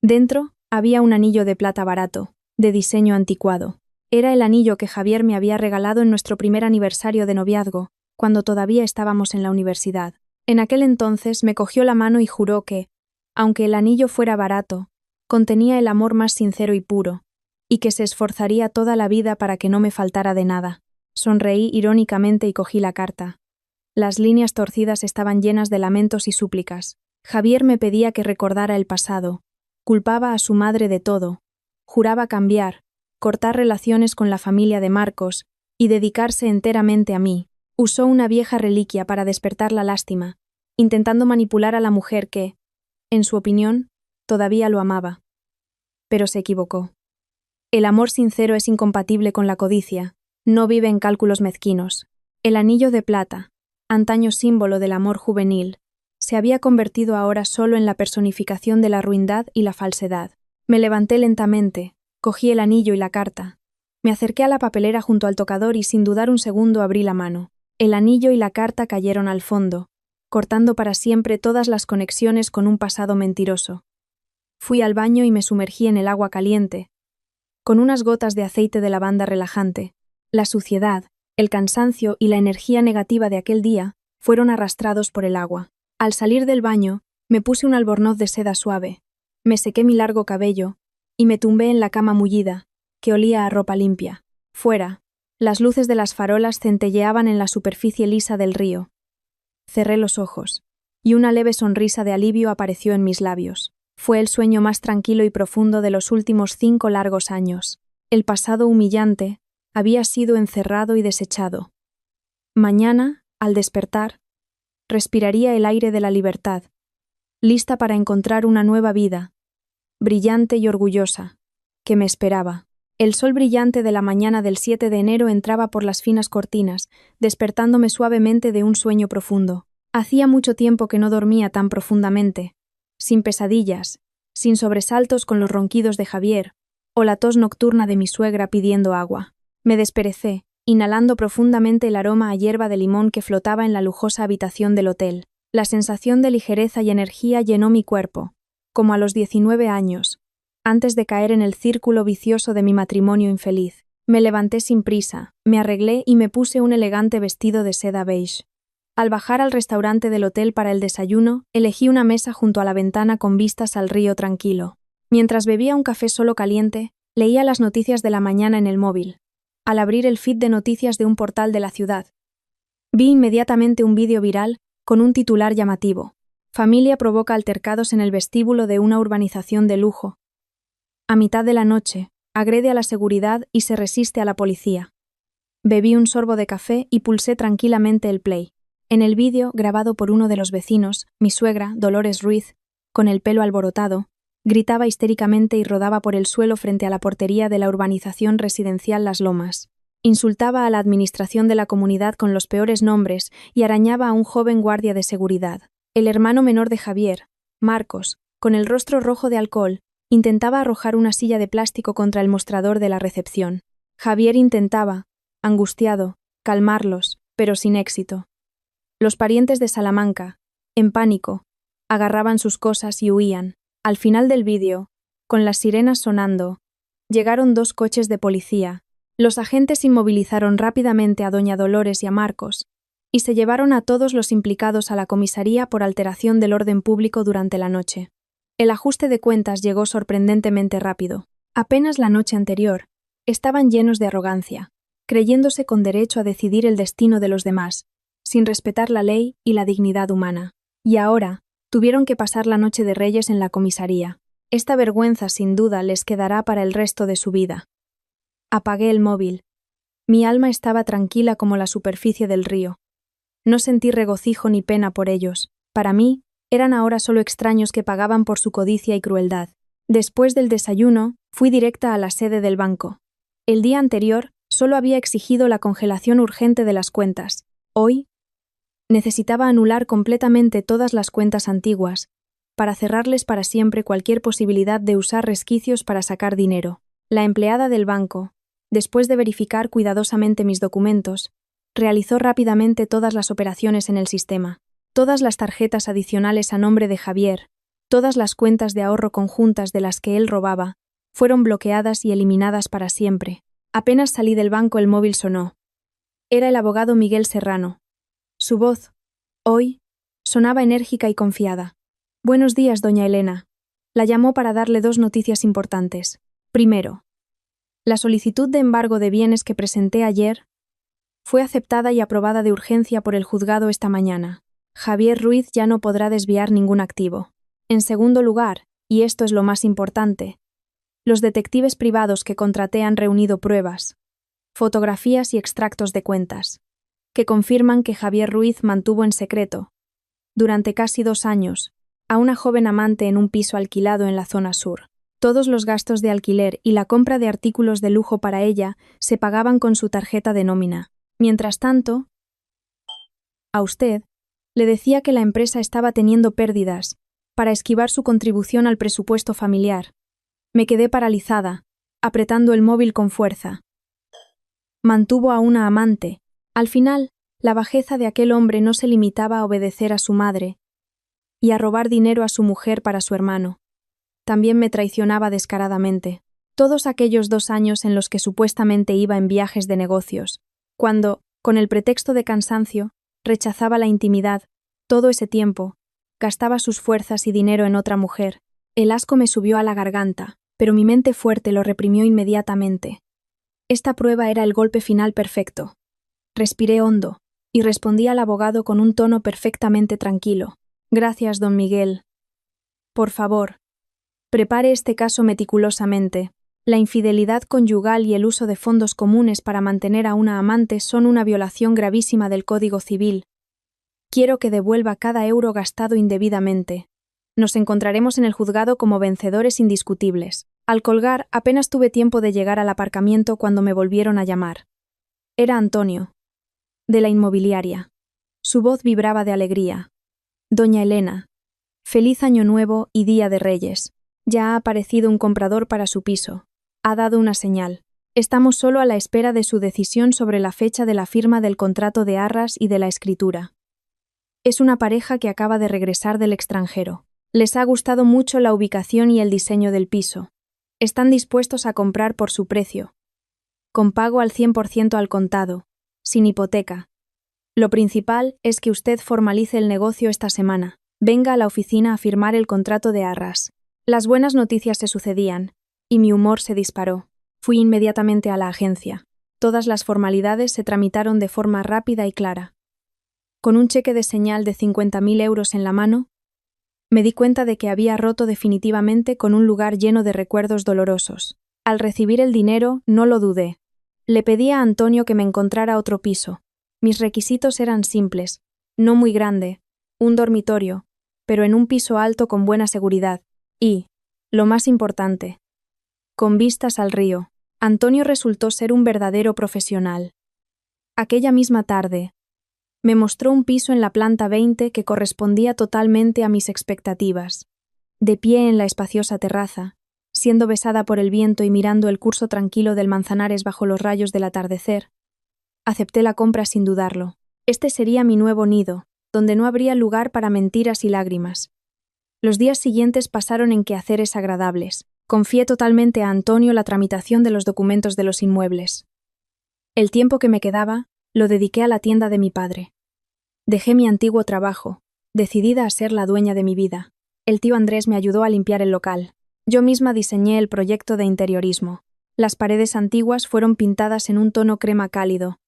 Dentro había un anillo de plata barato, de diseño anticuado. Era el anillo que Javier me había regalado en nuestro primer aniversario de noviazgo, cuando todavía estábamos en la universidad. En aquel entonces me cogió la mano y juró que, aunque el anillo fuera barato, contenía el amor más sincero y puro, y que se esforzaría toda la vida para que no me faltara de nada. Sonreí irónicamente y cogí la carta. Las líneas torcidas estaban llenas de lamentos y súplicas. Javier me pedía que recordara el pasado, culpaba a su madre de todo, juraba cambiar, cortar relaciones con la familia de Marcos y dedicarse enteramente a mí. Usó una vieja reliquia para despertar la lástima, intentando manipular a la mujer que, en su opinión, todavía lo amaba. Pero se equivocó. El amor sincero es incompatible con la codicia, no vive en cálculos mezquinos. El anillo de plata, antaño símbolo del amor juvenil, se había convertido ahora solo en la personificación de la ruindad y la falsedad. Me levanté lentamente, cogí el anillo y la carta. Me acerqué a la papelera junto al tocador y sin dudar un segundo abrí la mano. El anillo y la carta cayeron al fondo, cortando para siempre todas las conexiones con un pasado mentiroso. Fui al baño y me sumergí en el agua caliente, con unas gotas de aceite de lavanda relajante. La suciedad, el cansancio y la energía negativa de aquel día fueron arrastrados por el agua. Al salir del baño, me puse un albornoz de seda suave, me sequé mi largo cabello y me tumbé en la cama mullida, que olía a ropa limpia. Fuera, las luces de las farolas centelleaban en la superficie lisa del río. Cerré los ojos, y una leve sonrisa de alivio apareció en mis labios. Fue el sueño más tranquilo y profundo de los últimos 5 largos años. El pasado humillante había sido encerrado y desechado. Mañana, al despertar, respiraría el aire de la libertad, lista para encontrar una nueva vida, brillante y orgullosa, que me esperaba. El sol brillante de la mañana del 7 de enero entraba por las finas cortinas, despertándome suavemente de un sueño profundo. Hacía mucho tiempo que no dormía tan profundamente, sin pesadillas, sin sobresaltos con los ronquidos de Javier, o la tos nocturna de mi suegra pidiendo agua. Me desperecé, inhalando profundamente el aroma a hierba de limón que flotaba en la lujosa habitación del hotel. La sensación de ligereza y energía llenó mi cuerpo, como a los 19 años, antes de caer en el círculo vicioso de mi matrimonio infeliz. Me levanté sin prisa, me arreglé y me puse un elegante vestido de seda beige. Al bajar al restaurante del hotel para el desayuno, elegí una mesa junto a la ventana con vistas al río tranquilo. Mientras bebía un café solo caliente, leía las noticias de la mañana en el móvil. Al abrir el feed de noticias de un portal de la ciudad, vi inmediatamente un vídeo viral con un titular llamativo. Familia provoca altercados en el vestíbulo de una urbanización de lujo. A mitad de la noche, agrede a la seguridad y se resiste a la policía. Bebí un sorbo de café y pulsé tranquilamente el play. En el vídeo, grabado por uno de los vecinos, mi suegra, Dolores Ruiz, con el pelo alborotado, gritaba histéricamente y rodaba por el suelo frente a la portería de la urbanización residencial Las Lomas. Insultaba a la administración de la comunidad con los peores nombres y arañaba a un joven guardia de seguridad. El hermano menor de Javier, Marcos, con el rostro rojo de alcohol, intentaba arrojar una silla de plástico contra el mostrador de la recepción. Javier intentaba, angustiado, calmarlos, pero sin éxito. Los parientes de Salamanca, en pánico, agarraban sus cosas y huían. Al final del vídeo, con las sirenas sonando, llegaron 2 coches de policía. Los agentes inmovilizaron rápidamente a doña Dolores y a Marcos, y se llevaron a todos los implicados a la comisaría por alteración del orden público durante la noche. El ajuste de cuentas llegó sorprendentemente rápido. Apenas la noche anterior, estaban llenos de arrogancia, creyéndose con derecho a decidir el destino de los demás, sin respetar la ley y la dignidad humana. Y ahora, tuvieron que pasar la noche de Reyes en la comisaría. Esta vergüenza, sin duda, les quedará para el resto de su vida. Apagué el móvil. Mi alma estaba tranquila como la superficie del río. No sentí regocijo ni pena por ellos. Para mí, eran ahora solo extraños que pagaban por su codicia y crueldad. Después del desayuno, fui directa a la sede del banco. El día anterior, solo había exigido la congelación urgente de las cuentas. Hoy, necesitaba anular completamente todas las cuentas antiguas, para cerrarles para siempre cualquier posibilidad de usar resquicios para sacar dinero. La empleada del banco, después de verificar cuidadosamente mis documentos, realizó rápidamente todas las operaciones en el sistema. Todas las tarjetas adicionales a nombre de Javier, todas las cuentas de ahorro conjuntas de las que él robaba, fueron bloqueadas y eliminadas para siempre. Apenas salí del banco el móvil sonó. Era el abogado Miguel Serrano. Su voz, hoy, sonaba enérgica y confiada. «Buenos días, doña Elena». La llamó para darle 2 noticias importantes. Primero, la solicitud de embargo de bienes que presenté ayer fue aceptada y aprobada de urgencia por el juzgado esta mañana. Javier Ruiz ya no podrá desviar ningún activo. En segundo lugar, y esto es lo más importante, los detectives privados que contraté han reunido pruebas, fotografías y extractos de cuentas, que confirman que Javier Ruiz mantuvo en secreto, durante casi 2 años, a una joven amante en un piso alquilado en la zona sur. Todos los gastos de alquiler y la compra de artículos de lujo para ella se pagaban con su tarjeta de nómina. Mientras tanto, A usted, le decía que la empresa estaba teniendo pérdidas, para esquivar su contribución al presupuesto familiar. Me quedé paralizada, apretando el móvil con fuerza. Mantuvo a una amante. Al final, la bajeza de aquel hombre no se limitaba a obedecer a su madre y a robar dinero a su mujer para su hermano. También me traicionaba descaradamente. Todos aquellos 2 años en los que supuestamente iba en viajes de negocios, cuando, con el pretexto de cansancio, rechazaba la intimidad, todo ese tiempo, gastaba sus fuerzas y dinero en otra mujer. El asco me subió a la garganta, pero mi mente fuerte lo reprimió inmediatamente. Esta prueba era el golpe final perfecto. Respiré hondo, y respondí al abogado con un tono perfectamente tranquilo. Gracias, don Miguel. Por favor, prepare este caso meticulosamente. La infidelidad conyugal y el uso de fondos comunes para mantener a una amante son una violación gravísima del Código Civil. Quiero que devuelva cada euro gastado indebidamente. Nos encontraremos en el juzgado como vencedores indiscutibles. Al colgar, apenas tuve tiempo de llegar al aparcamiento cuando me volvieron a llamar. Era Antonio, de la inmobiliaria. Su voz vibraba de alegría. Doña Elena, feliz Año Nuevo y Día de Reyes. Ya ha aparecido un comprador para su piso. Ha dado una señal. Estamos solo a la espera de su decisión sobre la fecha de la firma del contrato de arras y de la escritura. Es una pareja que acaba de regresar del extranjero. Les ha gustado mucho la ubicación y el diseño del piso. Están dispuestos a comprar por su precio, con pago al 100% al contado, sin hipoteca. Lo principal es que usted formalice el negocio esta semana. Venga a la oficina a firmar el contrato de arras. Las buenas noticias se sucedían, y mi humor se disparó. Fui inmediatamente a la agencia. Todas las formalidades se tramitaron de forma rápida y clara. Con un cheque de señal de 50.000 euros en la mano, me di cuenta de que había roto definitivamente con un lugar lleno de recuerdos dolorosos. Al recibir el dinero, no lo dudé. Le pedí a Antonio que me encontrara otro piso. Mis requisitos eran simples, no muy grande, un dormitorio, pero en un piso alto con buena seguridad, y, lo más importante, con vistas al río. Antonio resultó ser un verdadero profesional. Aquella misma tarde, me mostró un piso en la planta 20 que correspondía totalmente a mis expectativas. De pie en la espaciosa terraza, siendo besada por el viento y mirando el curso tranquilo del Manzanares bajo los rayos del atardecer, acepté la compra sin dudarlo. Este sería mi nuevo nido, donde no habría lugar para mentiras y lágrimas. Los días siguientes pasaron en quehaceres agradables. Confié totalmente a Antonio la tramitación de los documentos de los inmuebles. El tiempo que me quedaba, lo dediqué a la tienda de mi padre. Dejé mi antiguo trabajo, decidida a ser la dueña de mi vida. El tío Andrés me ayudó a limpiar el local. Yo misma diseñé el proyecto de interiorismo. Las paredes antiguas fueron pintadas en un tono crema cálido.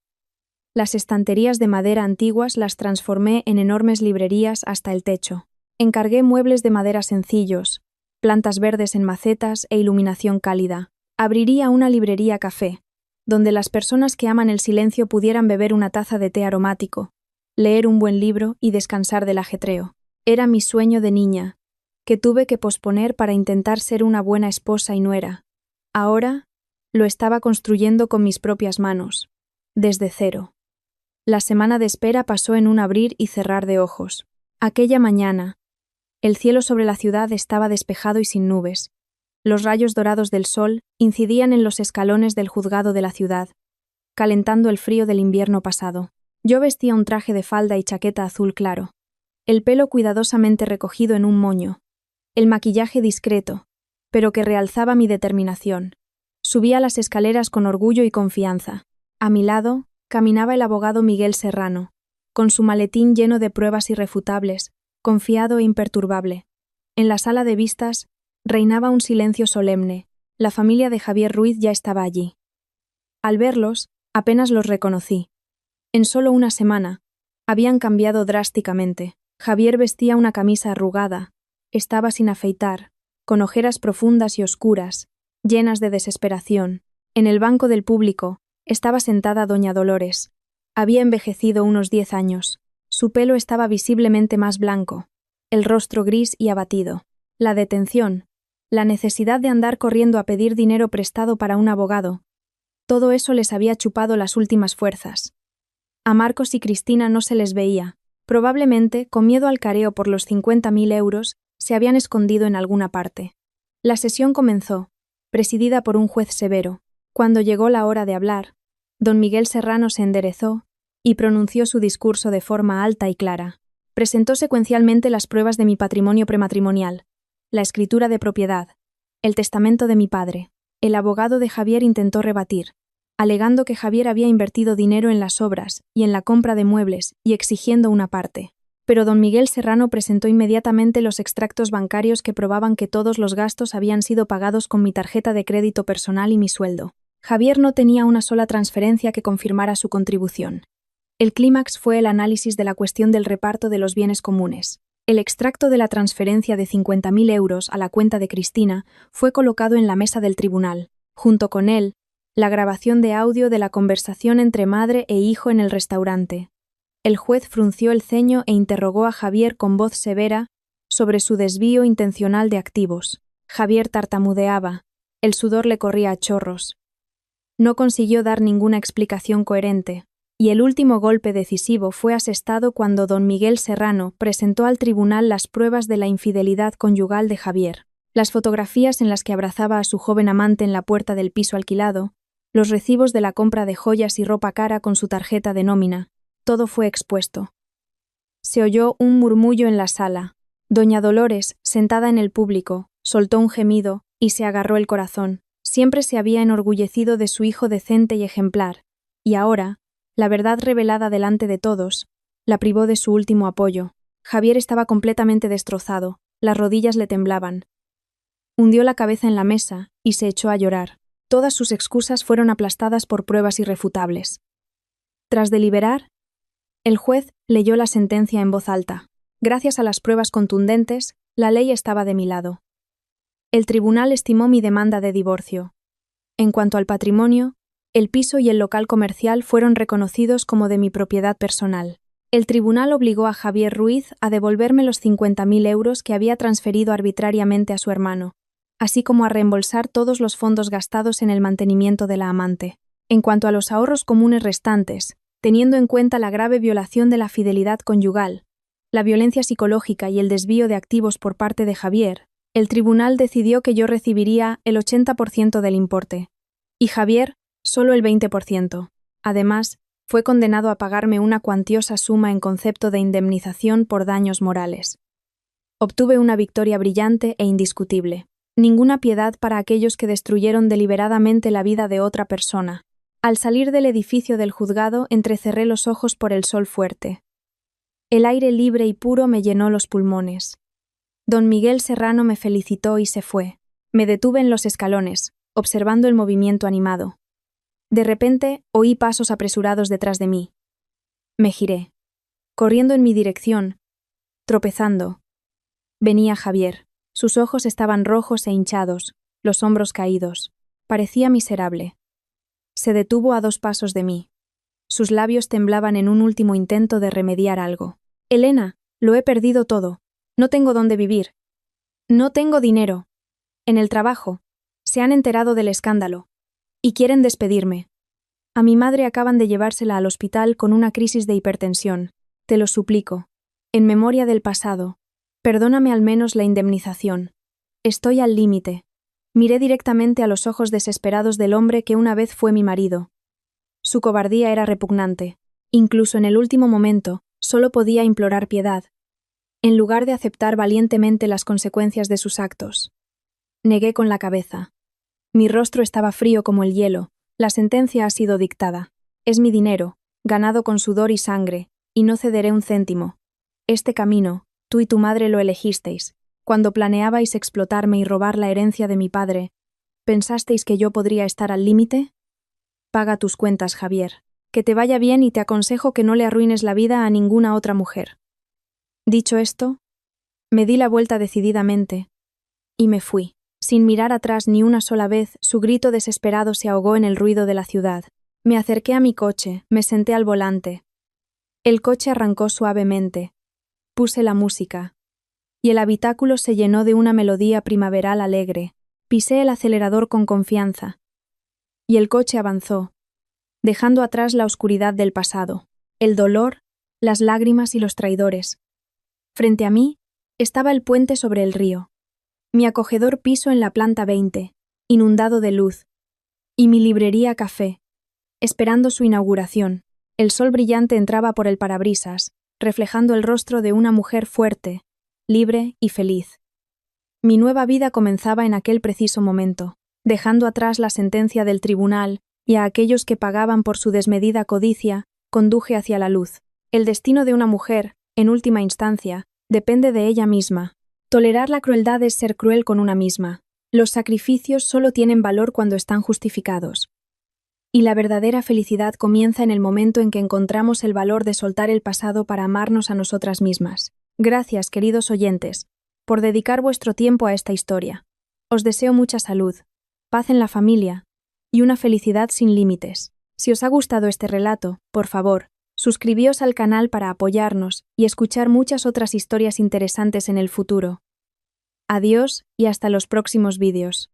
Las estanterías de madera antiguas las transformé en enormes librerías hasta el techo. Encargué muebles de madera sencillos, plantas verdes en macetas e iluminación cálida. Abriría una librería café, donde las personas que aman el silencio pudieran beber una taza de té aromático, leer un buen libro y descansar del ajetreo. Era mi sueño de niña, que tuve que posponer para intentar ser una buena esposa y nuera. Ahora lo estaba construyendo con mis propias manos, desde cero. La semana de espera pasó en un abrir y cerrar de ojos. Aquella mañana, el cielo sobre la ciudad estaba despejado y sin nubes. Los rayos dorados del sol incidían en los escalones del juzgado de la ciudad, calentando el frío del invierno pasado. Yo vestía un traje de falda y chaqueta azul claro, el pelo cuidadosamente recogido en un moño, el maquillaje discreto, pero que realzaba mi determinación. Subía las escaleras con orgullo y confianza. A mi lado caminaba el abogado Miguel Serrano, con su maletín lleno de pruebas irrefutables, confiado e imperturbable. En la sala de vistas reinaba un silencio solemne. La familia de Javier Ruiz ya estaba allí. Al verlos, apenas los reconocí. En solo una semana, habían cambiado drásticamente. Javier vestía una camisa arrugada, estaba sin afeitar, con ojeras profundas y oscuras, llenas de desesperación. En el banco del público estaba sentada doña Dolores. Había envejecido unos 10 años. Su pelo estaba visiblemente más blanco, el rostro gris y abatido. La detención, la necesidad de andar corriendo a pedir dinero prestado para un abogado, todo eso les había chupado las últimas fuerzas. A Marcos y Cristina no se les veía, Probablemente, con miedo al careo por los 50.000 euros, se habían escondido en alguna parte. La sesión comenzó, presidida por un juez severo. Cuando llegó la hora de hablar, don Miguel Serrano se enderezó y pronunció su discurso de forma alta y clara. Presentó secuencialmente las pruebas de mi patrimonio prematrimonial, la escritura de propiedad, el testamento de mi padre. El abogado de Javier intentó rebatir, alegando que Javier había invertido dinero en las obras y en la compra de muebles y exigiendo una parte. Pero don Miguel Serrano presentó inmediatamente los extractos bancarios que probaban que todos los gastos habían sido pagados con mi tarjeta de crédito personal y mi sueldo. Javier no tenía una sola transferencia que confirmara su contribución. El clímax fue el análisis de la cuestión del reparto de los bienes comunes. El extracto de la transferencia de 50.000 euros a la cuenta de Cristina fue colocado en la mesa del tribunal. Junto con él, la grabación de audio de la conversación entre madre e hijo en el restaurante. El juez frunció el ceño e interrogó a Javier con voz severa sobre su desvío intencional de activos. Javier tartamudeaba, el sudor le corría a chorros. No consiguió dar ninguna explicación coherente, y el último golpe decisivo fue asestado cuando don Miguel Serrano presentó al tribunal las pruebas de la infidelidad conyugal de Javier, las fotografías en las que abrazaba a su joven amante en la puerta del piso alquilado, los recibos de la compra de joyas y ropa cara con su tarjeta de nómina. Todo fue expuesto. Se oyó un murmullo en la sala. Doña Dolores, sentada en el público, soltó un gemido y se agarró el corazón. Siempre se había enorgullecido de su hijo decente y ejemplar, y ahora, la verdad revelada delante de todos, la privó de su último apoyo. Javier estaba completamente destrozado, las rodillas le temblaban. Hundió la cabeza en la mesa y se echó a llorar. Todas sus excusas fueron aplastadas por pruebas irrefutables. Tras deliberar, el juez leyó la sentencia en voz alta. Gracias a las pruebas contundentes, la ley estaba de mi lado. El tribunal estimó mi demanda de divorcio. En cuanto al patrimonio, el piso y el local comercial fueron reconocidos como de mi propiedad personal. El tribunal obligó a Javier Ruiz a devolverme los 50.000 euros que había transferido arbitrariamente a su hermano, así como a reembolsar todos los fondos gastados en el mantenimiento de la amante. En cuanto a los ahorros comunes restantes, teniendo en cuenta la grave violación de la fidelidad conyugal, la violencia psicológica y el desvío de activos por parte de Javier, el tribunal decidió que yo recibiría el 80% del importe, y Javier solo el 20%. Además, fue condenado a pagarme una cuantiosa suma en concepto de indemnización por daños morales. Obtuve una victoria brillante e indiscutible. Ninguna piedad para aquellos que destruyeron deliberadamente la vida de otra persona. Al salir del edificio del juzgado, entrecerré los ojos por el sol fuerte. El aire libre y puro me llenó los pulmones. Don Miguel Serrano me felicitó y se fue. Me detuve en los escalones, observando el movimiento animado. De repente, oí pasos apresurados detrás de mí. Me giré. Corriendo en mi dirección, tropezando, venía Javier. Sus ojos estaban rojos e hinchados, los hombros caídos. Parecía miserable. Se detuvo a 2 pasos de mí. Sus labios temblaban en un último intento de remediar algo. «Elena, lo he perdido todo. No tengo dónde vivir. No tengo dinero. En el trabajo. Se han enterado del escándalo. Y quieren despedirme. A mi madre acaban de llevársela al hospital con una crisis de hipertensión. Te lo suplico. En memoria del pasado. Perdóname al menos la indemnización. Estoy al límite». Miré directamente a los ojos desesperados del hombre que una vez fue mi marido. Su cobardía era repugnante. Incluso en el último momento, solo podía implorar piedad, en lugar de aceptar valientemente las consecuencias de sus actos. Negué con la cabeza. Mi rostro estaba frío como el hielo. La sentencia ha sido dictada. Es mi dinero, ganado con sudor y sangre, y no cederé un céntimo. Este camino, tú y tu madre lo elegisteis. Cuando planeabais explotarme y robar la herencia de mi padre, ¿pensasteis que yo podría estar al límite? Paga tus cuentas, Javier. Que te vaya bien y te aconsejo que no le arruines la vida a ninguna otra mujer. Dicho esto, me di la vuelta decididamente y me fui. Sin mirar atrás ni una sola vez, su grito desesperado se ahogó en el ruido de la ciudad. Me acerqué a mi coche, me senté al volante. El coche arrancó suavemente. Puse la música. Y el habitáculo se llenó de una melodía primaveral alegre. Pisé el acelerador con confianza. Y el coche avanzó, dejando atrás la oscuridad del pasado, el dolor, las lágrimas y los traidores. Frente a mí estaba el puente sobre el río, mi acogedor piso en la planta 20, inundado de luz, y mi librería café, esperando su inauguración. El sol brillante entraba por el parabrisas, reflejando el rostro de una mujer fuerte, libre y feliz. Mi nueva vida comenzaba en aquel preciso momento, dejando atrás la sentencia del tribunal y a aquellos que pagaban por su desmedida codicia, conduje hacia la luz. El destino de una mujer, en última instancia, depende de ella misma. Tolerar la crueldad es ser cruel con una misma. Los sacrificios solo tienen valor cuando están justificados. Y la verdadera felicidad comienza en el momento en que encontramos el valor de soltar el pasado para amarnos a nosotras mismas. Gracias, queridos oyentes, por dedicar vuestro tiempo a esta historia. Os deseo mucha salud, paz en la familia y una felicidad sin límites. Si os ha gustado este relato, por favor, suscribíos al canal para apoyarnos y escuchar muchas otras historias interesantes en el futuro. Adiós y hasta los próximos vídeos.